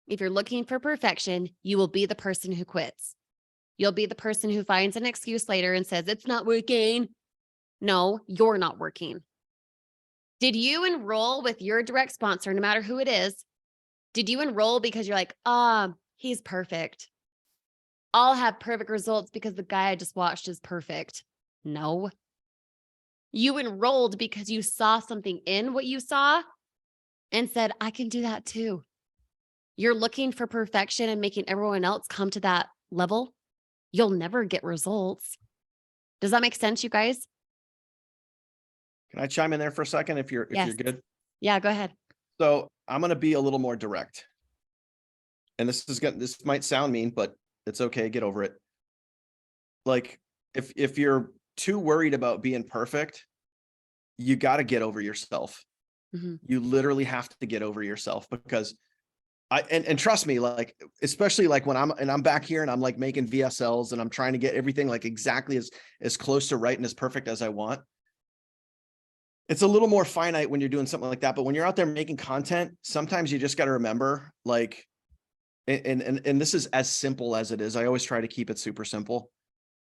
If you're looking for perfection, you will be the person who quits. You'll be the person who finds an excuse later and says, it's not working. No, you're not working. Did you enroll with your direct sponsor, no matter who it is? Did you enroll because you're like, he's perfect. I'll have perfect results because the guy I just watched is perfect. No. You enrolled because you saw something in what you saw and said, I can do that too. You're looking for perfection and making everyone else come to that level. You'll never get results. Does that make sense, you guys? Can I chime in there for a second if you're Yes. good? Yeah, go ahead. So I'm going to be a little more direct. And this might sound mean, but it's okay. Get over it. Like if you're too worried about being perfect, you got to get over yourself. Mm-hmm. You literally have to get over yourself because and trust me, like, especially like when I'm back here and I'm like making VSLs and I'm trying to get everything like exactly as close to right and as perfect as I want. It's a little more finite when you're doing something like that. But when you're out there making content, sometimes you just got to remember, like, and this is as simple as it is. I always try to keep it super simple.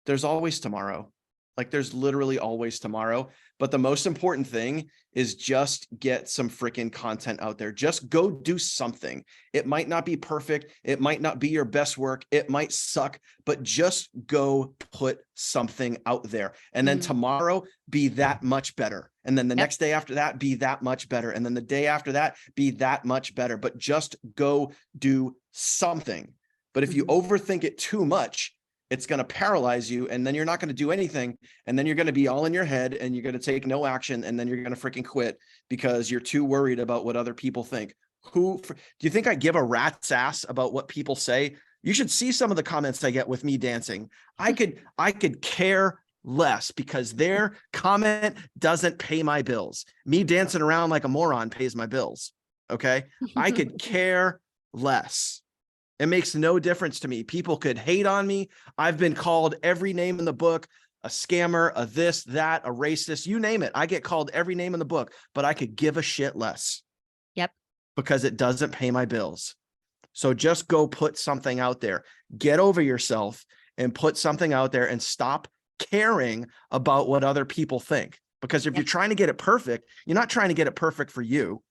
There's always tomorrow. Like there's literally always tomorrow. But the most important thing is just get some freaking content out there. Just go do something. It might not be perfect. It might not be your best work. It might suck, but just go put something out there. And then tomorrow be that much better. And then the next day after that, be that much better. And then the day after that, be that much better. But just go do something. But if you overthink it too much, it's going to paralyze you and then you're not going to do anything. And then you're going to be all in your head and you're going to take no action. And then you're going to freaking quit because you're too worried about what other people think. Do you think I give a rat's ass about what people say? You should see some of the comments I get with me dancing. I could care less because their comment doesn't pay my bills. Me dancing around like a moron pays my bills. Okay. I could care less. It makes no difference to me. People could hate on me. I've been called every name in the book, a scammer, a this, that, a racist, you name it. I get called every name in the book, but I could give a shit less. Yep. Because it doesn't pay my bills. So just go put something out there. Get over yourself and put something out there and stop caring about what other people think. Because if you're trying to get it perfect, you're not trying to get it perfect for you.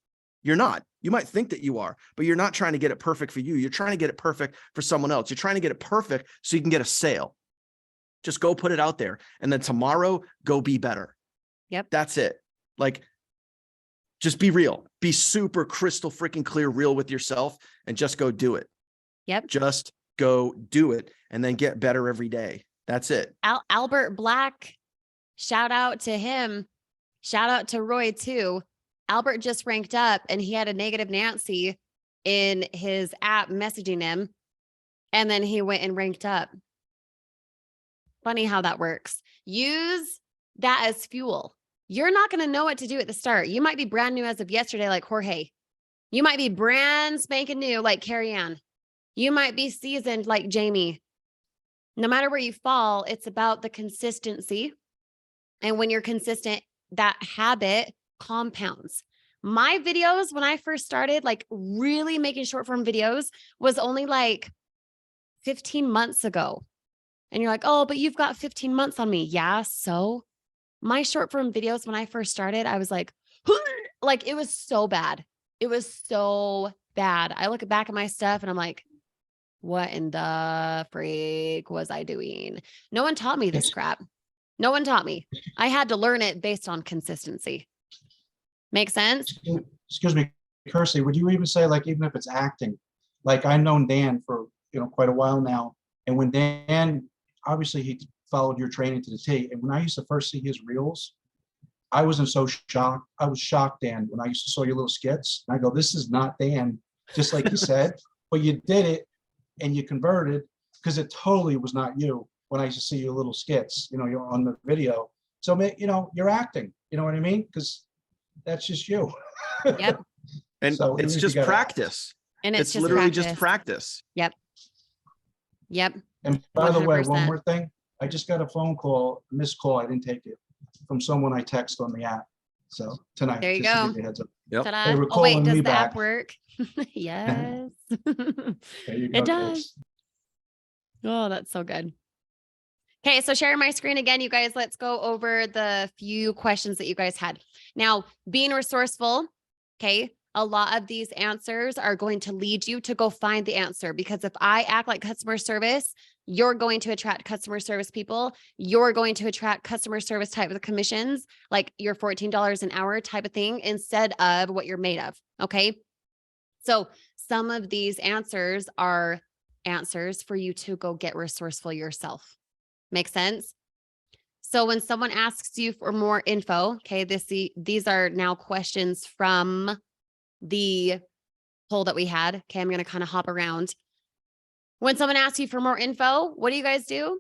You're not. You might think that you are, but you're not trying to get it perfect for you. You're trying to get it perfect for someone else. You're trying to get it perfect so you can get a sale. Just go put it out there. And then tomorrow, go be better. Yep. That's it. Like, just be real. Be super crystal freaking clear, real with yourself and just go do it. Yep. Just go do it and then get better every day. That's it. Albert Black, shout out to him. Shout out to Roy too. Albert just ranked up and he had a negative Nancy in his app messaging him, and then he went and ranked up. Funny how that works. Use that as fuel. You're not going to know what to do at the start. You might be brand new as of yesterday, like Jorge. You might be brand spanking new, like Carrie Ann. You might be seasoned, like Jamie. No matter where you fall, it's about the consistency. And when you're consistent, that habit compounds. My videos, when I first started, like really making short form videos, was only like 15 months ago. And you're like, oh, but you've got 15 months on me. Yeah. So my short form videos, when I first started, I was like it was so bad. It was so bad. I look back at my stuff and I'm like, what in the freak was I doing? No one taught me this crap. No one taught me. I had to learn it based on consistency. Make sense? Excuse me, Kirsty, would you even say, like, even if it's acting, like I've known Dan for, quite a while now. And when Dan, obviously he followed your training to the T. And when I used to first see his reels, I wasn't so shocked. I was shocked, Dan, when I used to saw your little skits. And I go, this is not Dan, just like you said, but you did it and you converted, because it totally was not you when I used to see your little skits, you're on the video. So, you're acting, you know what I mean? Because that's just you. Yep. And So it's just practice. And It's just literally practice. just practice. Yep. Yep. And by the way, 100%. one more thing. I just got a phone call, a missed call, I didn't take it, from someone I text on the app. So tonight. There you just to go. give you a heads up. Yep. Ta-da. They were Oh, wait, calling does me the app back. work? Yes. There you go, It does. kids. Oh, that's so good. Okay, so sharing my screen again, you guys, let's go over the few questions that you guys had. Now, being resourceful, okay, a lot of these answers are going to lead you to go find the answer, because if I act like customer service, you're going to attract customer service people. You're going to attract customer service type of commissions, like your $14 an hour type of thing, instead of what you're made of, okay? So some of these answers are answers for you to go get resourceful yourself. Make sense? So when someone asks you for more info, okay, these are now questions from the poll that we had. Okay, I'm going to kind of hop around. When someone asks you for more info, what do you guys do?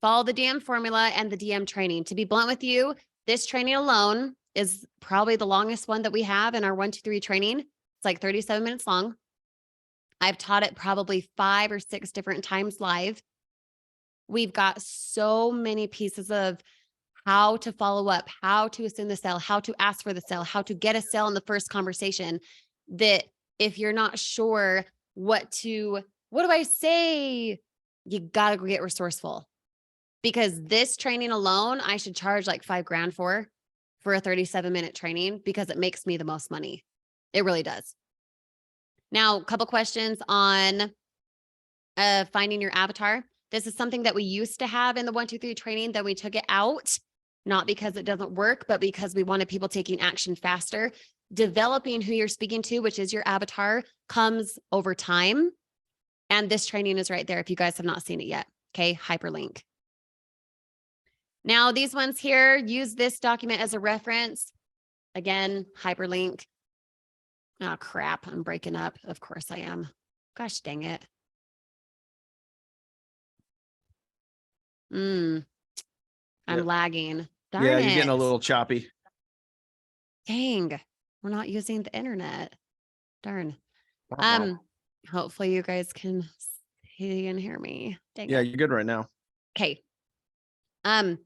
Follow the DM formula and the DM training. To be blunt with you, this training alone is probably the longest one that we have in our 1, 2, 3 training. It's like 37 minutes long. I've taught it probably 5 or 6 different times live. We've got so many pieces of how to follow up, how to assume the sale, how to ask for the sale, how to get a sale in the first conversation, that if you're not sure what do I say? You got to go get resourceful, because this training alone, I should charge like $5,000 for a 37-minute training, because it makes me the most money. It really does. Now, a couple questions on finding your avatar. This is something that we used to have in the 1, 2, 3 training, then we took it out, not because it doesn't work, but because we wanted people taking action faster. Developing who you're speaking to, which is your avatar, comes over time. And this training is right there if you guys have not seen it yet. Okay, Hyperlink. Now, these ones here, use this document as a reference. Again, Hyperlink. Oh, crap, I'm breaking up. Of course I am. Gosh, dang it. I'm Yep. lagging. Darn Yeah, it. you're getting a little choppy. Dang, we're not using the internet. Darn. Hopefully you guys can see and hear me. Dang Yeah, it. you're good right now. Okay. On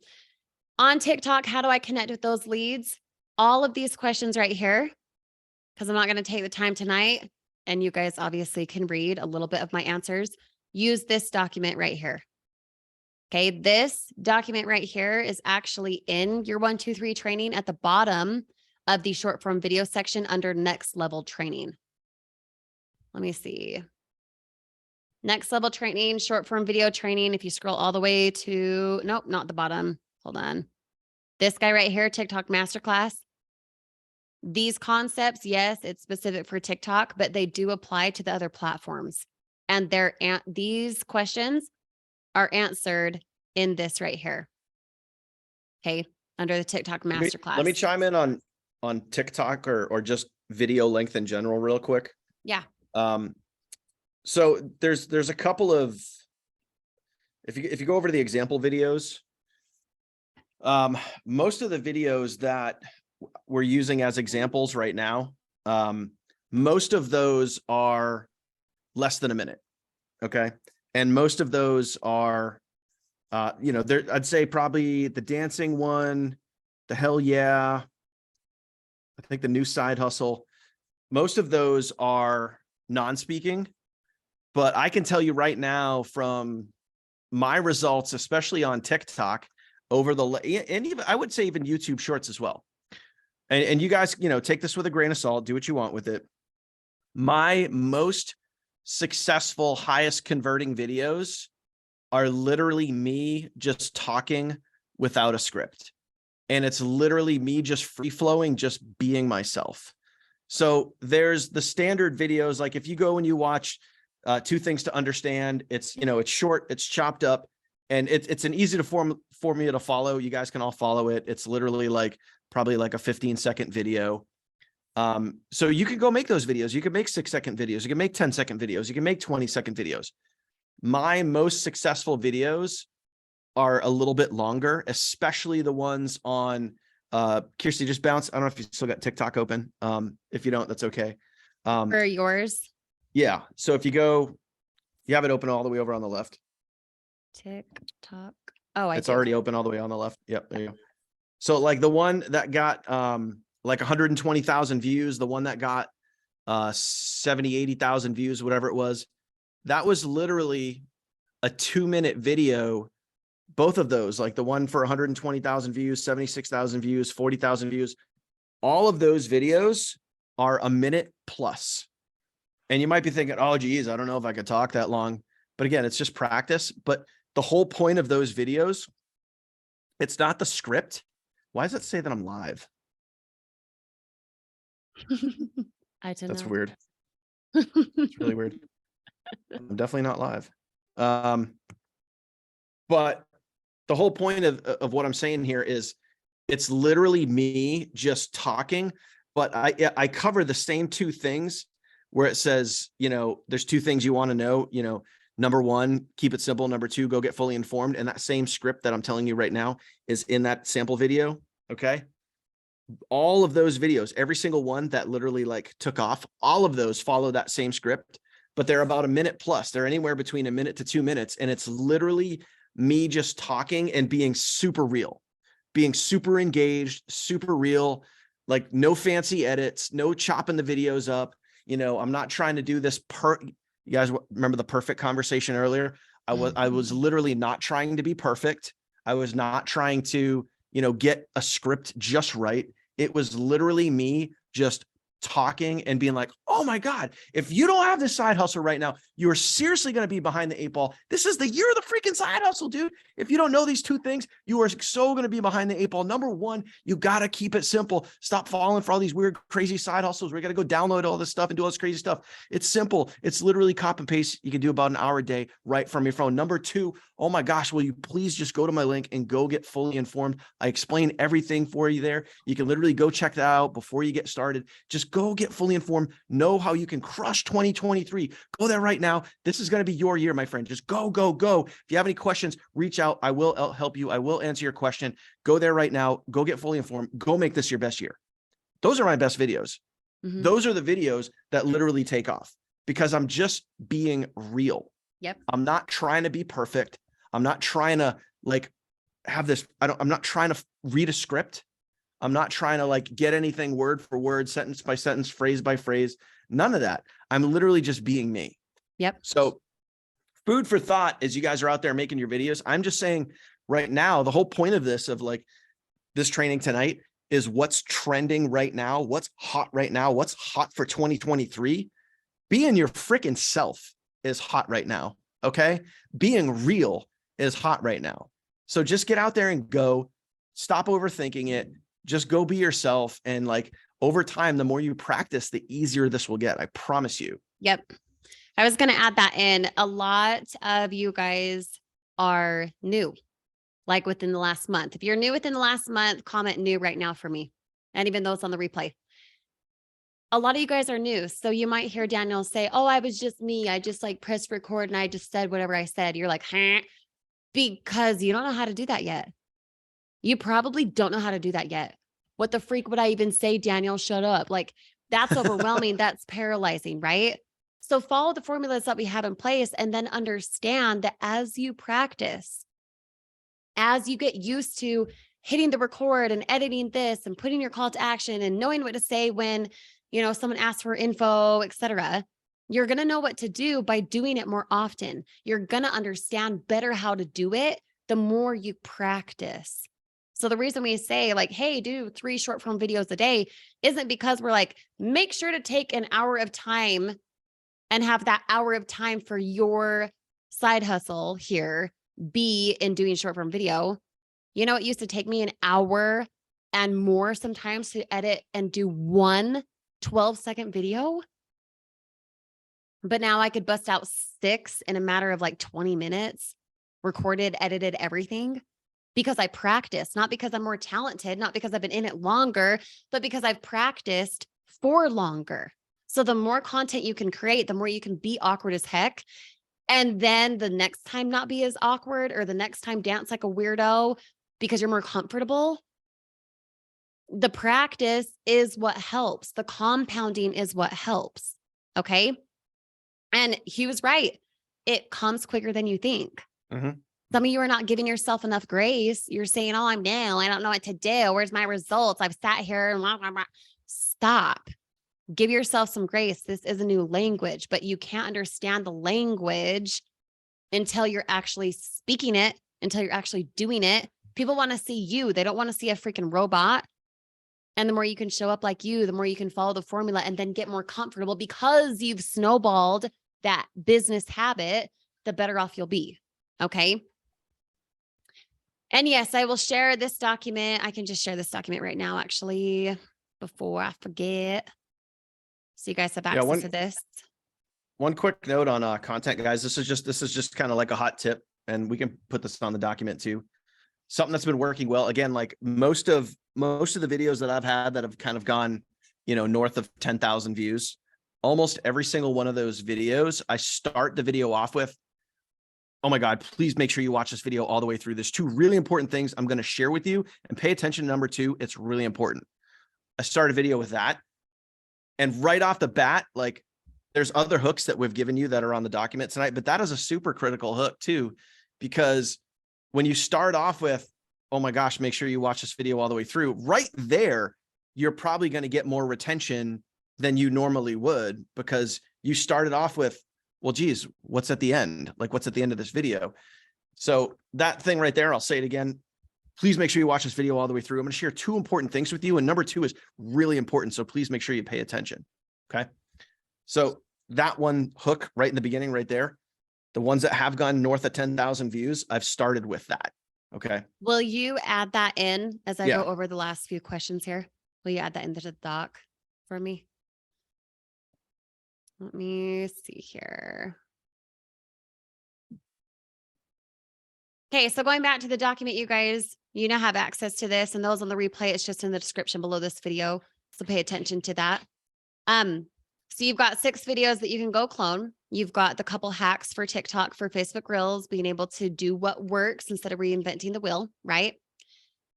TikTok, how do I connect with those leads? All of these questions right here, because I'm not going to take the time tonight, and you guys obviously can read a little bit of my answers. Use this document right here. Okay, this document right here is actually in your 1, 2, 3 training at the bottom of the short form video section under next level training. Let me see. Next level training, short form video training. If you scroll all the way to, nope, not the bottom. Hold on. This guy right here, TikTok Masterclass. These concepts, yes, it's specific for TikTok, but they do apply to the other platforms. And these questions are answered in this right here. Okay, under the TikTok Masterclass. Let me chime in on TikTok or just video length in general real quick. Yeah. So there's a couple of, if you go over to the example videos, most of the videos that we're using as examples right now, most of those are less than a minute. Okay. And most of those are, I'd say probably the dancing one, the hell yeah, I think the new side hustle, most of those are non-speaking, but I can tell you right now from my results, especially on TikTok over and even, I would say even YouTube shorts as well. And you guys, take this with a grain of salt, do what you want with it. My most successful, highest converting videos are literally me just talking without a script. And it's literally me just free flowing, just being myself. So there's the standard videos. Like if you go and you watch 2 Things to Understand, it's, it's short, it's chopped up, and it's an easy to formula to follow. You guys can all follow it. It's literally probably like a 15-second video. So you can go make those videos. You can make 6-second videos. You can make 10-second videos. You can make 20-second videos. My most successful videos are a little bit longer, especially the ones on Kirsty, just bounce. I don't know if you still got TikTok open. If you don't, that's okay. For yours. Yeah. So if you have it open all the way over on the left. TikTok. Oh, it's already open all the way on the left. Yep. There you go. So like the one that got like 120,000 views, the one that got 70, 80,000 views, whatever it was, that was literally a 2-minute video. Both of those, like the one for 120,000 views, 76,000 views, 40,000 views, all of those videos are a minute plus. And you might be thinking, oh, geez, I don't know if I could talk that long. But again, it's just practice. But the whole point of those videos, it's not the script. Why does it say that I'm live? I don't know. That's weird. It's really weird. I'm definitely not live. But the whole point of what I'm saying here is it's literally me just talking, but I cover the same 2 things where it says, there's 2 things you want to know, number 1, keep it simple. Number 2, go get fully informed. And that same script that I'm telling you right now is in that sample video. Okay. All of those videos, every single one that literally took off, all of those follow that same script, but they're about a minute plus. They're anywhere between a minute to 2 minutes. And it's literally me just talking and being super real, being super engaged, super real, like no fancy edits, no chopping the videos up. I'm not trying to do this you guys remember the perfect conversation earlier? I was literally not trying to be perfect. I was not trying to, get a script just right. It was literally me just talking and being like, oh my God, if you don't have this side hustle right now, you're seriously going to be behind the 8 ball. This is the year of the freaking side hustle, dude. If you don't know these 2 things, you are so going to be behind the 8 ball. Number 1, you got to keep it simple. Stop falling for all these weird, crazy side hustles. We got to go download all this stuff and do all this crazy stuff. It's simple. It's literally copy and paste. You can do about an hour a day right from your phone. Number 2, oh my gosh, will you please just go to my link and go get fully informed? I explain everything for you there. You can literally go check that out before you get started. Just go get fully informed. Know how you can crush 2023. Go there right now. This is going to be your year, my friend. Just go, go, go. If you have any questions, reach out. I will help you. I will answer your question. Go there right now. Go get fully informed. Go make this your best year. Those are my best videos. Mm-hmm. Those are the videos that literally take off because I'm just being real. Yep. I'm not trying to be perfect. I'm not trying to have this. I'm not trying to read a script. I'm not trying to get anything word for word, sentence by sentence, phrase by phrase. None of that. I'm literally just being me. Yep. So food for thought as you guys are out there making your videos. I'm just saying right now, the whole point of this, of this training tonight, is what's trending right now. What's hot right now? What's hot for 2023? Being your freaking self is hot right now. Okay. Being real is hot right now. So just get out there and go. Stop overthinking it. Just go be yourself. And over time, the more you practice, the easier this will get. I promise you. Yep. I was going to add that in. A lot of you guys are new, within the last month. If you're new within the last month, comment new right now for me. And even those on the replay. a lot of you guys are new. So you might hear Daniel say, oh, I was just me. I just like pressed record and I just said whatever I said. You're like, huh? Because you don't know how to do that yet. You probably don't know how to do that yet. What the freak would I even say, Daniel? Shut up. Like, that's overwhelming. That's paralyzing, right? So follow the formulas that we have in place and then understand that as you practice, as you get used to hitting the record and editing this and putting your call to action and knowing what to say when, someone asks for info, etc., you're going to know what to do by doing it more often. You're going to understand better how to do it the more you practice. So the reason we say like, hey, do 3 short form videos a day isn't because we're like, make sure to take an hour of time and have that hour of time for your side hustle here be in doing short form video. It used to take me an hour and more sometimes to edit and do one 12-second video. But now I could bust out 6 in a matter of like 20 minutes, recorded, edited, everything, because I practiced, not because I'm more talented, not because I've been in it longer, but because I've practiced for longer. So the more content you can create, the more you can be awkward as heck. And then the next time not be as awkward, or the next time dance like a weirdo because you're more comfortable. The practice is what helps. The compounding is what helps. Okay. And he was right. It comes quicker than you think. Mm-hmm. Some of you are not giving yourself enough grace. You're saying, oh, I'm new. I don't know what to do. Where's my results? I've sat here and blah, blah, blah. Stop. Give yourself some grace. This is a new language, but you can't understand the language until you're actually speaking it, until you're actually doing it. People want to see you. They don't want to see a freaking robot. And the more you can show up like you, the more you can follow the formula and then get more comfortable because you've snowballed that business habit, the better off you'll be. Okay. And yes, I will share this document. I can just share this document right now, actually, before I forget. So you guys have access to this. One quick note on content, guys. This is just kind of like a hot tip, and we can put this on the document too. Something that's been working well. Again, like most of the videos that I've had that have kind of gone, north of 10,000 views, almost every single one of those videos, I start the video off with, oh my God, please make sure you watch this video all the way through. There's 2 really important things I'm going to share with you, and pay attention to number 2. It's really important. I start a video with that. And right off the bat, like there's other hooks that we've given you that are on the document tonight, but that is a super critical hook too, because when you start off with, oh my gosh, make sure you watch this video all the way through, right there, you're probably going to get more retention than you normally would, because you started off with, well, geez, what's at the end? Like, what's at the end of this video? So that thing right there, I'll say it again. Please make sure you watch this video all the way through. I'm going to share 2 important things with you. And number 2 is really important. So please make sure you pay attention. Okay. So that one hook right in the beginning, right there, the ones that have gone north of 10,000 views, I've started with that. Okay. Will you add that in as I go over the last few questions here? Will you add that into the doc for me? Let me see here. Okay, so going back to the document, you guys, you now have access to this, and those on the replay, it's just in the description below this video. So pay attention to that. So you've got 6 videos that you can go clone. You've got the couple hacks for TikTok, for Facebook Reels, being able to do what works instead of reinventing the wheel, right?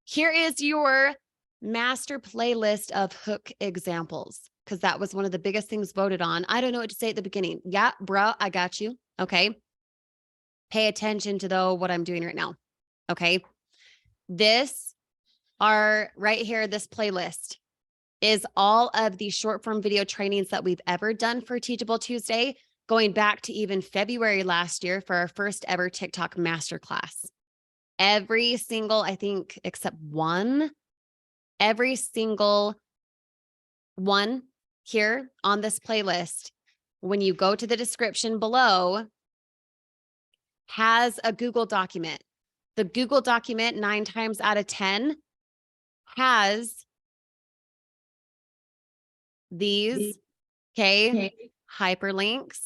Here is your master playlist of hook examples, because that was one of the biggest things voted on. I don't know what to say at the beginning. Yeah, bro, I got you. Okay. Pay attention to though what I'm doing right now. Okay. This are right here. This playlist is all of the short form video trainings that we've ever done for Teachable Tuesday, going back to even February last year for our first ever TikTok masterclass. Every single, I think, except one, every single one here on this playlist, when you go to the description below, has a Google document. The Google document 9 times out of 10 has these, okay, hyperlinks,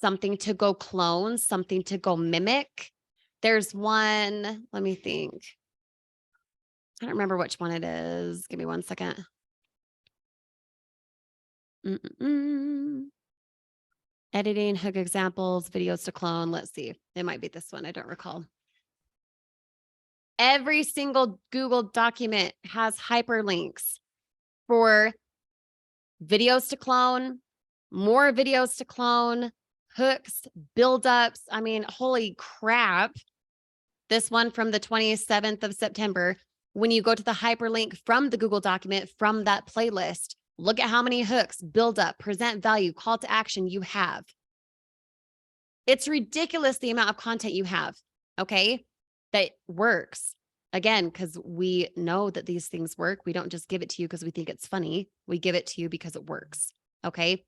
something to go clone, something to go mimic. There's one, let me think. I don't remember which one it is. Give me one second. Editing, hook examples, videos to clone. Let's see. It might be this one. I don't recall. Every single Google document has hyperlinks for videos to clone, more videos to clone, hooks, buildups. I mean, holy crap. This one from the 27th of September, when you go to the hyperlink from the Google document from that playlist, look at how many hooks, build up, present value, call to action you have. It's ridiculous the amount of content you have, okay, that works. Again, because we know that these things work. We don't just give it to you because we think it's funny. We give it to you because it works, okay?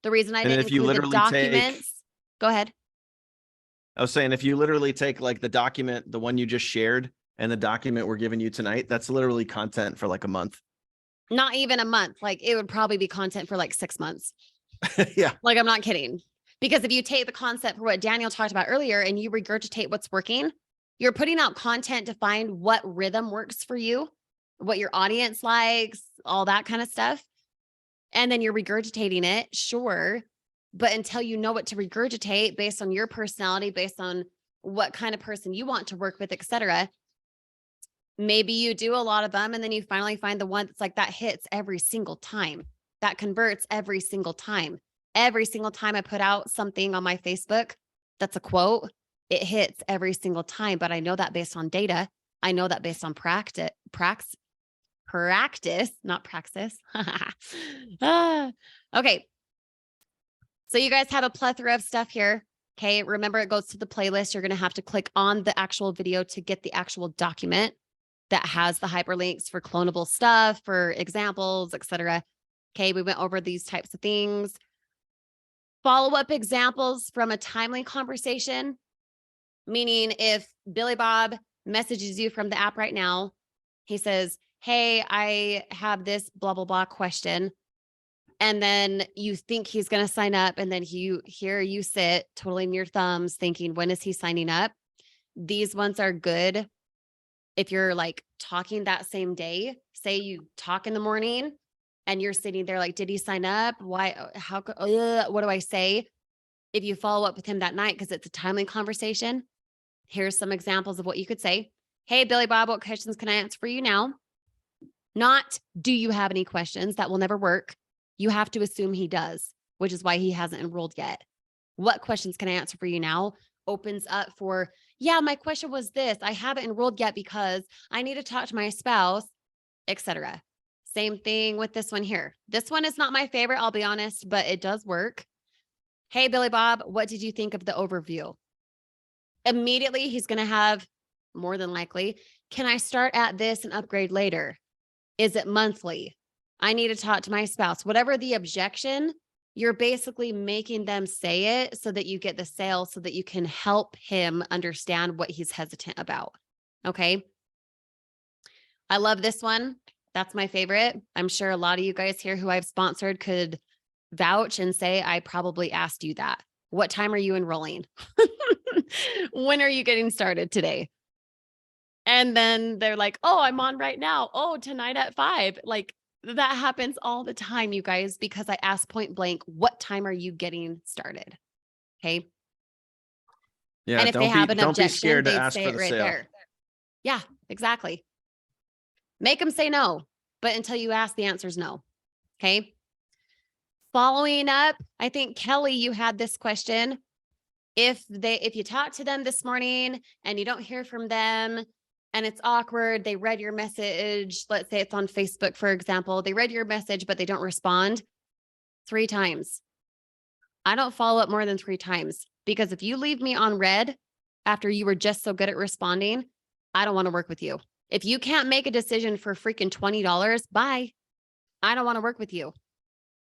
The reason I didn't include the documents, go ahead. I was saying, if you literally take like the document, the one you just shared, and the document we're giving you tonight, that's literally content for like a month. Not even a month. Like it would probably be content for like 6 months. Yeah. Like I'm not kidding. Because if you take the concept for what Daniel talked about earlier and you regurgitate what's working, you're putting out content to find what rhythm works for you, what your audience likes, all that kind of stuff. And then you're regurgitating it, sure. But until you know what to regurgitate based on your personality, based on what kind of person you want to work with, etc., maybe you do a lot of them and then you finally find the one that's like that hits every single time, that converts every single time. Every single time I put out something on my Facebook that's a quote, it hits every single time. But I know that based on data. I know that based on practice, not praxis. Okay. So you guys have a plethora of stuff here. Okay. Remember, it goes to the playlist. You're going to have to click on the actual video to get the actual document that has the hyperlinks for clonable stuff, for examples, etc. Okay. We went over these types of things. Follow-up examples from a timely conversation, meaning if Billy Bob messages you from the app right now, he says, hey, I have this blah, blah, blah question. And then you think he's going to sign up. And then here you sit twiddling your thumbs thinking, when is he signing up? These ones are good. If you're like talking that same day, say you talk in the morning and you're sitting there like, did he sign up? Why? How? What do I say? If you follow up with him that night, because it's a timely conversation, here's some examples of what you could say. Hey, Billy Bob, what questions can I answer for you now? Not, do you have any questions? That will never work. You have to assume he does, which is why he hasn't enrolled yet. What questions can I answer for you now? Opens up for, yeah, my question was this. I haven't enrolled yet because I need to talk to my spouse, etc. Same thing with this one here. This one is not my favorite, I'll be honest, but it does work. Hey, Billy Bob, what did you think of the overview? Immediately, he's going to have, more than likely, can I start at this and upgrade later? Is it monthly? I need to talk to my spouse. Whatever the objection, you're basically making them say it so that you get the sale, so that you can help him understand what he's hesitant about. Okay. I love this one. That's my favorite. I'm sure a lot of you guys here who I've sponsored could vouch and say, I probably asked you that. What time are you enrolling? When are you getting started today? And then they're like, oh, I'm on right now. Oh, tonight at 5. Like that happens all the time, you guys, because I asked point blank, what time are you getting started? Okay. Yeah. And if they have an don't be objection, scared to they'd ask say for it the right sale. there. Yeah, exactly. Make them say no, but until you ask, the answer is no. Okay. Following up, I think Kelly, you had this question. If you talk to them this morning and you don't hear from them and it's awkward, they read your message. Let's say it's on Facebook, for example, they read your message, but they don't respond 3 times. I don't follow up more than 3 times, because if you leave me on red after you were just so good at responding, I don't want to work with you. If you can't make a decision for freaking $20, bye. I don't want to work with you,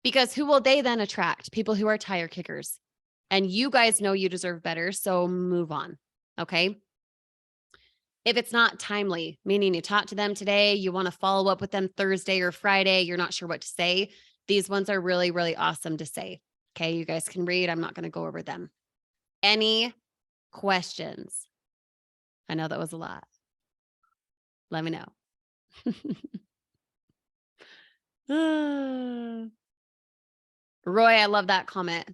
because who will they then attract? People who are tire kickers. And you guys know you deserve better, so move on, okay? If it's not timely, meaning you talk to them today, you want to follow up with them Thursday or Friday, you're not sure what to say, these ones are really, really awesome to say, okay? You guys can read. I'm not going to go over them. Any questions? I know that was a lot. Let me know. Roy, I love that comment.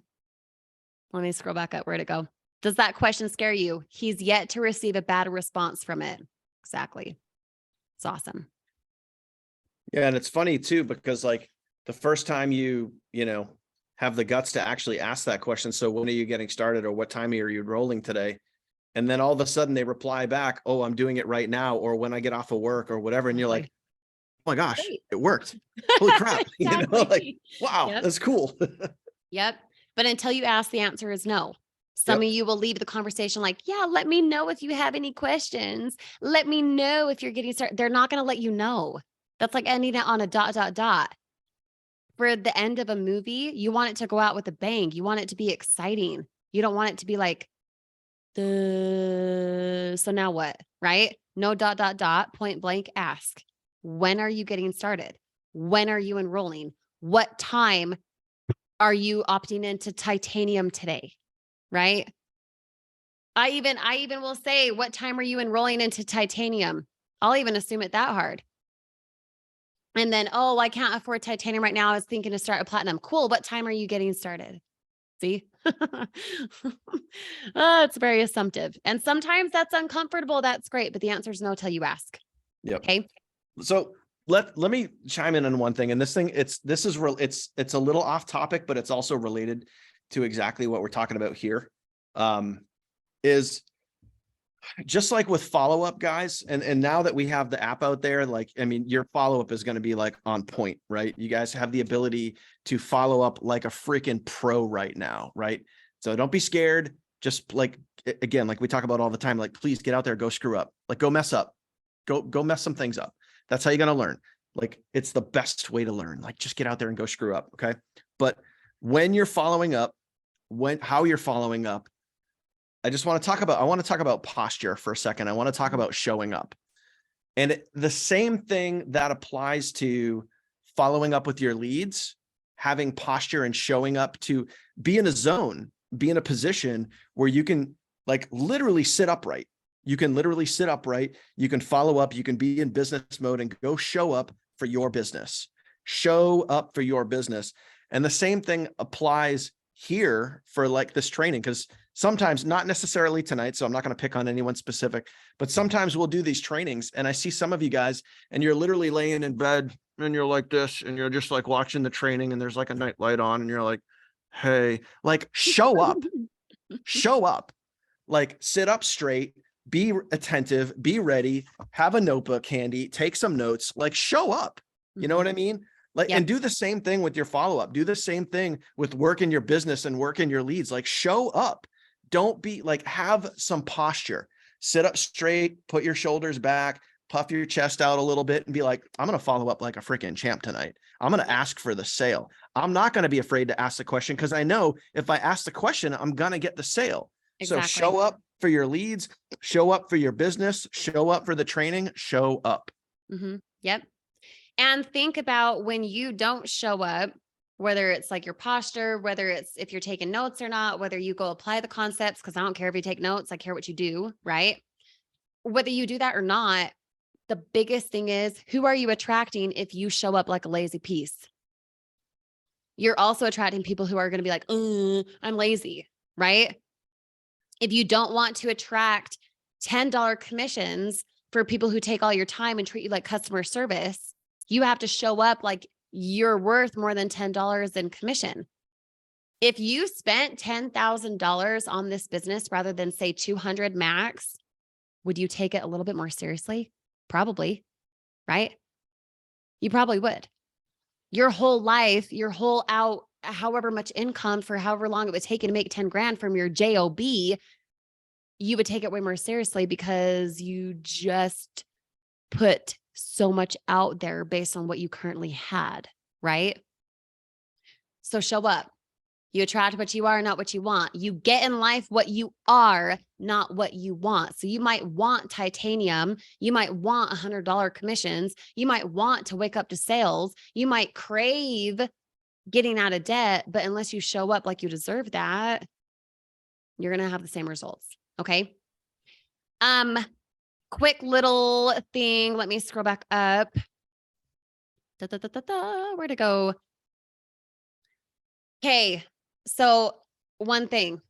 Let me scroll back up. Where'd it go? Does that question scare you? He's yet to receive a bad response from it. Exactly. It's awesome. Yeah. And it's funny too, because like the first time you have the guts to actually ask that question. So when are you getting started, or what time are you rolling today? And then all of a sudden they reply back, oh, I'm doing it right now, or when I get off of work or whatever. And you're like, oh my gosh, Great. it worked. Holy crap. Exactly. Like, wow, Yep. that's cool. Yep. But until you ask, the answer is no. Some Yep. of you will leave the conversation like, yeah, let me know if you have any questions. Let me know if you're getting started. They're not going to let you know. That's like ending it on a ... For the end of a movie, you want it to go out with a bang. You want it to be exciting. You don't want it to be like, so now what? Right? No ... point blank ask. When are you getting started? When are you enrolling? What time are you opting into titanium today? Right? I even will say, what time are you enrolling into titanium? I'll even assume it that hard. And then, oh, I can't afford titanium right now. I was thinking to start a platinum. Cool. What time are you getting started? See? It's very assumptive. And sometimes that's uncomfortable. That's great. But the answer is no till you ask. Yep. Okay. So let me chime in on one thing. And this thing, it's a little off topic, but it's also related to exactly what we're talking about here. Is just like with follow-up, guys. And now that we have the app out there, like, I mean, your follow-up is going to be like on point, right? You guys have the ability to follow up like a freaking pro right now, right? So don't be scared. Just like, again, like we talk about all the time, like, please get out there, go screw up, like go mess up, go mess some things up. That's how you're going to learn. Like, it's the best way to learn. Like, just get out there and go screw up. Okay. But when you're following up, how you're following up, I want to talk about posture for a second. I want to talk about showing up. And the same thing that applies to following up with your leads, having posture and showing up, to be in a zone, be in a position where you can like literally sit upright. You can literally sit upright. You can follow up. You can be in business mode and go show up for your business. Show up for your business. And the same thing applies here for like this training, because sometimes, not necessarily tonight, so I'm not going to pick on anyone specific, but sometimes we'll do these trainings and I see some of you guys and you're literally laying in bed and you're like this and you're just like watching the training and there's like a night light on and you're like, hey, like show up, show up, like sit up straight, be attentive, be ready, have a notebook handy, take some notes, like show up. You know what I mean? Like, Yep. And do the same thing with your follow-up. Do the same thing with work in your business and work in your leads. Like show up. Don't be like, have some posture, sit up straight, put your shoulders back, puff your chest out a little bit and be like, I'm going to follow up like a freaking champ tonight. I'm going to ask for the sale. I'm not going to be afraid to ask the question, because I know if I ask the question, I'm going to get the sale. Exactly. So show up for your leads, show up for your business, show up for the training, show up. Yep. And think about when you don't show up, whether it's like your posture, whether it's if you're taking notes or not, whether you go apply the concepts, because I don't care if you take notes, I care what you do, right? Whether you do that or not, the biggest thing is, who are you attracting if you show up like a lazy piece? You're also attracting people who are going to be like, I'm lazy, right? If you don't want to attract $10 commissions for people who take all your time and treat you like customer service, you have to show up like you're worth more than $10 in commission. If you spent $10,000 on this business rather than say 200 max, would you take it a little bit more seriously? Probably, right? You probably would. Your whole life, your whole out, however much income for however long it would take you to make 10 grand from your job, you would take it way more seriously because you just put so much out there based on what you currently had, right? So show up. You attract what you are, not what you want. You get in life what you are, not what you want. So you might want titanium. You might want $100 commissions. You might want to wake up to sales. You might crave getting out of debt, but unless you show up like you deserve that, you're going to have the same results. Okay. Quick little thing. Let me scroll back up. Where'd it go? Okay. So one thing,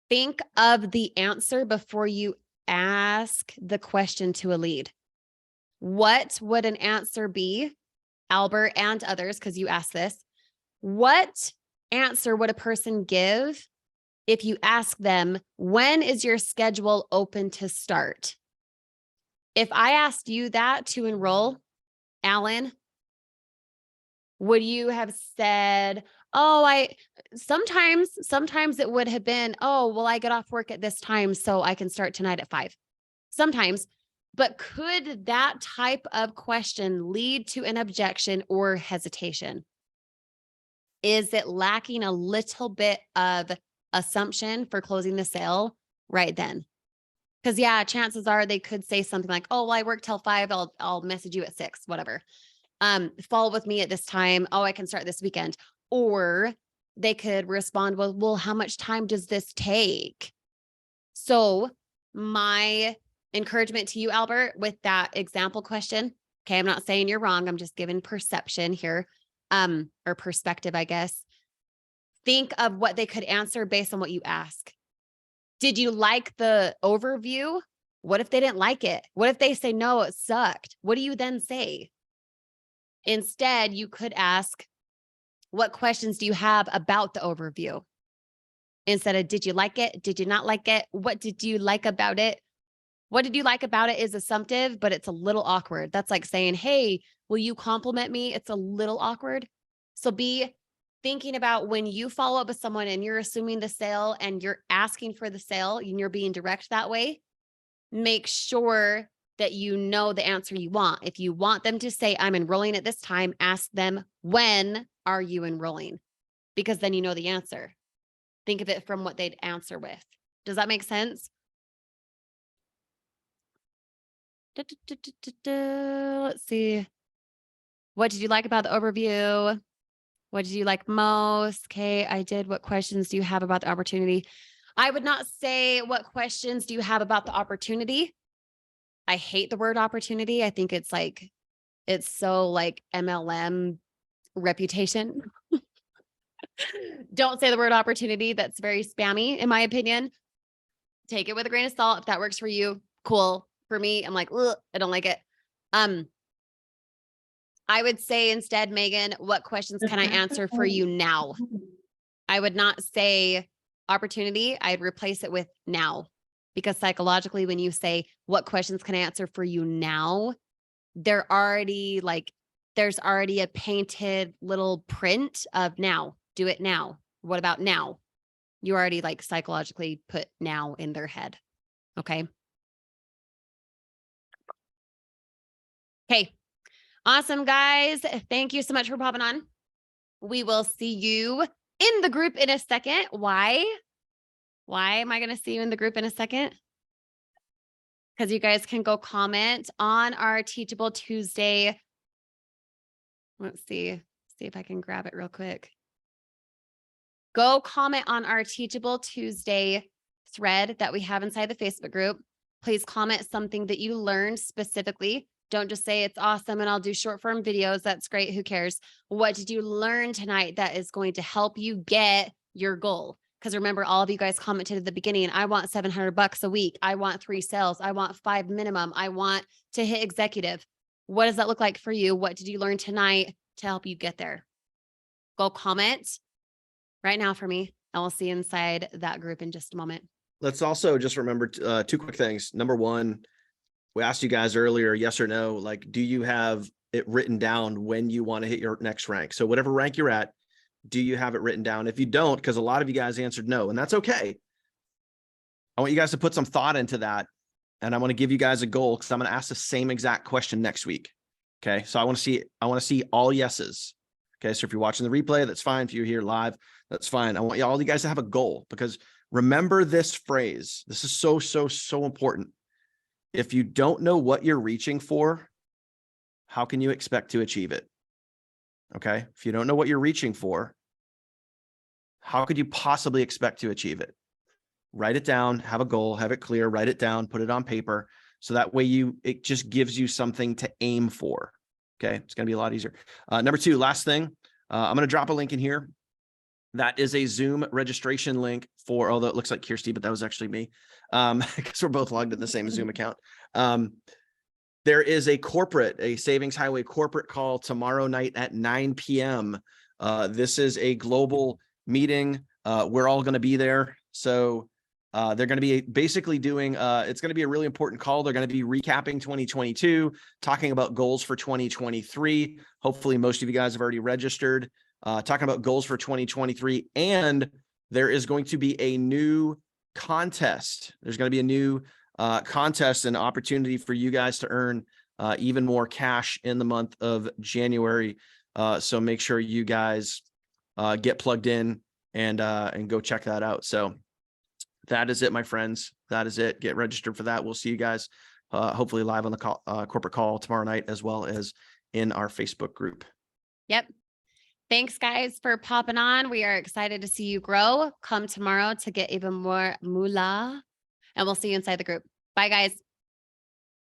think of the answer before you ask the question to a lead. What would an answer be, Albert and others, because you asked this? What answer would a person give if you ask them, when is your schedule open to start? If I asked you that to enroll, Alan, would you have said, oh, sometimes it would have been, oh, well, I get off work at this time, so I can start tonight at 5. Sometimes, but could that type of question lead to an objection or hesitation? Is it lacking a little bit of assumption for closing the sale right then? Because yeah, chances are they could say something like, oh, well, I work till 5. I'll message you at 6, whatever. Follow with me at this time. Oh, I can start this weekend. Or they could respond, well, how much time does this take? So my encouragement to you, Albert, with that example question, okay, I'm not saying you're wrong. I'm just giving perception here, or perspective, I guess. Think of what they could answer based on what you ask. Did you like the overview? What if they didn't like it? What if they say, no, it sucked? What do you then say? Instead, you could ask, what questions do you have about the overview? Instead of, did you like it? Did you not like it? What did you like about it? What did you like about it is assumptive, but it's a little awkward. That's like saying, hey, will you compliment me? It's a little awkward. So be thinking about when you follow up with someone and you're assuming the sale and you're asking for the sale and you're being direct that way, make sure that you know the answer you want. If you want them to say, I'm enrolling at this time, ask them, when are you enrolling? Because then you know the answer. Think of it from what they'd answer with. Does that make sense? Let's see. What did you like about the overview? What did you like most? Okay, I did. What questions do you have about the opportunity? I would not say what questions do you have about the opportunity. I hate the word opportunity. I think it's so like MLM reputation. Don't say the word opportunity. That's very spammy, in my opinion. Take it with a grain of salt. If that works for you, cool. For me, I'm like, ugh, I don't like it. I would say instead, Megan, what questions can I answer for you now? I would not say opportunity. I'd replace it with now. Because psychologically, when you say, what questions can I answer for you now? There's already a painted little print of now. Do it now. What about now? You already like psychologically put now in their head. Okay. Okay. Awesome, guys. Thank you so much for popping on. We will see you in the group in a second. Why am I going to see you in the group in a second? Because you guys can go comment on our Teachable Tuesday. Let's see if I can grab it real quick. Go comment on our Teachable Tuesday thread that we have inside the Facebook group. Please comment something that you learned specifically. Don't just say it's awesome and I'll do short form videos. That's great. Who cares? What did you learn tonight that is going to help you get your goal? Because remember, all of you guys commented at the beginning, I want $700 a week. I want 3 sales. I want 5 minimum. I want to hit executive. What does that look like for you? What did you learn tonight to help you get there? Go comment right now for me. And we'll see you inside that group in just a moment. Let's also just remember 2 quick things. Number 1, we asked you guys earlier, yes or no, like, do you have it written down when you want to hit your next rank? So whatever rank you're at, do you have it written down? If you don't, because a lot of you guys answered no, and that's okay. I want you guys to put some thought into that. And I want to give you guys a goal because I'm going to ask the same exact question next week. Okay. So I want to see all yeses. Okay. So if you're watching the replay, that's fine. If you're here live, that's fine. I want all you guys to have a goal, because remember this phrase. This is so important. If you don't know what you're reaching for, how can you expect to achieve it? Okay. If you don't know what you're reaching for, how could you possibly expect to achieve it? Write it down, have a goal, have it clear, write it down, put it on paper. So that way it just gives you something to aim for. Okay. It's going to be a lot easier. Number 2, last thing, I'm going to drop a link in here. That is a Zoom registration link for, although it looks like Kirsty, but that was actually me, because we're both logged in the same Zoom account. There is a Savings Highway corporate call tomorrow night at 9 p.m. This is a global meeting. We're all going to be there. So they're going to be basically doing, it's going to be a really important call. They're going to be recapping 2022, talking about goals for 2023. Hopefully most of you guys have already registered, talking about goals for 2023. And there is going to be a new contest. There's going to be a new contest and opportunity for you guys to earn even more cash in the month of January. So make sure you guys get plugged in and go check that out. So that is it, my friends. That is it. Get registered for that. We'll see you guys hopefully live on the call, corporate call tomorrow night, as well as in our Facebook group. Yep. Thanks, guys, for popping on. We are excited to see you grow. Come tomorrow to get even more moolah, and we'll see you inside the group. Bye, guys.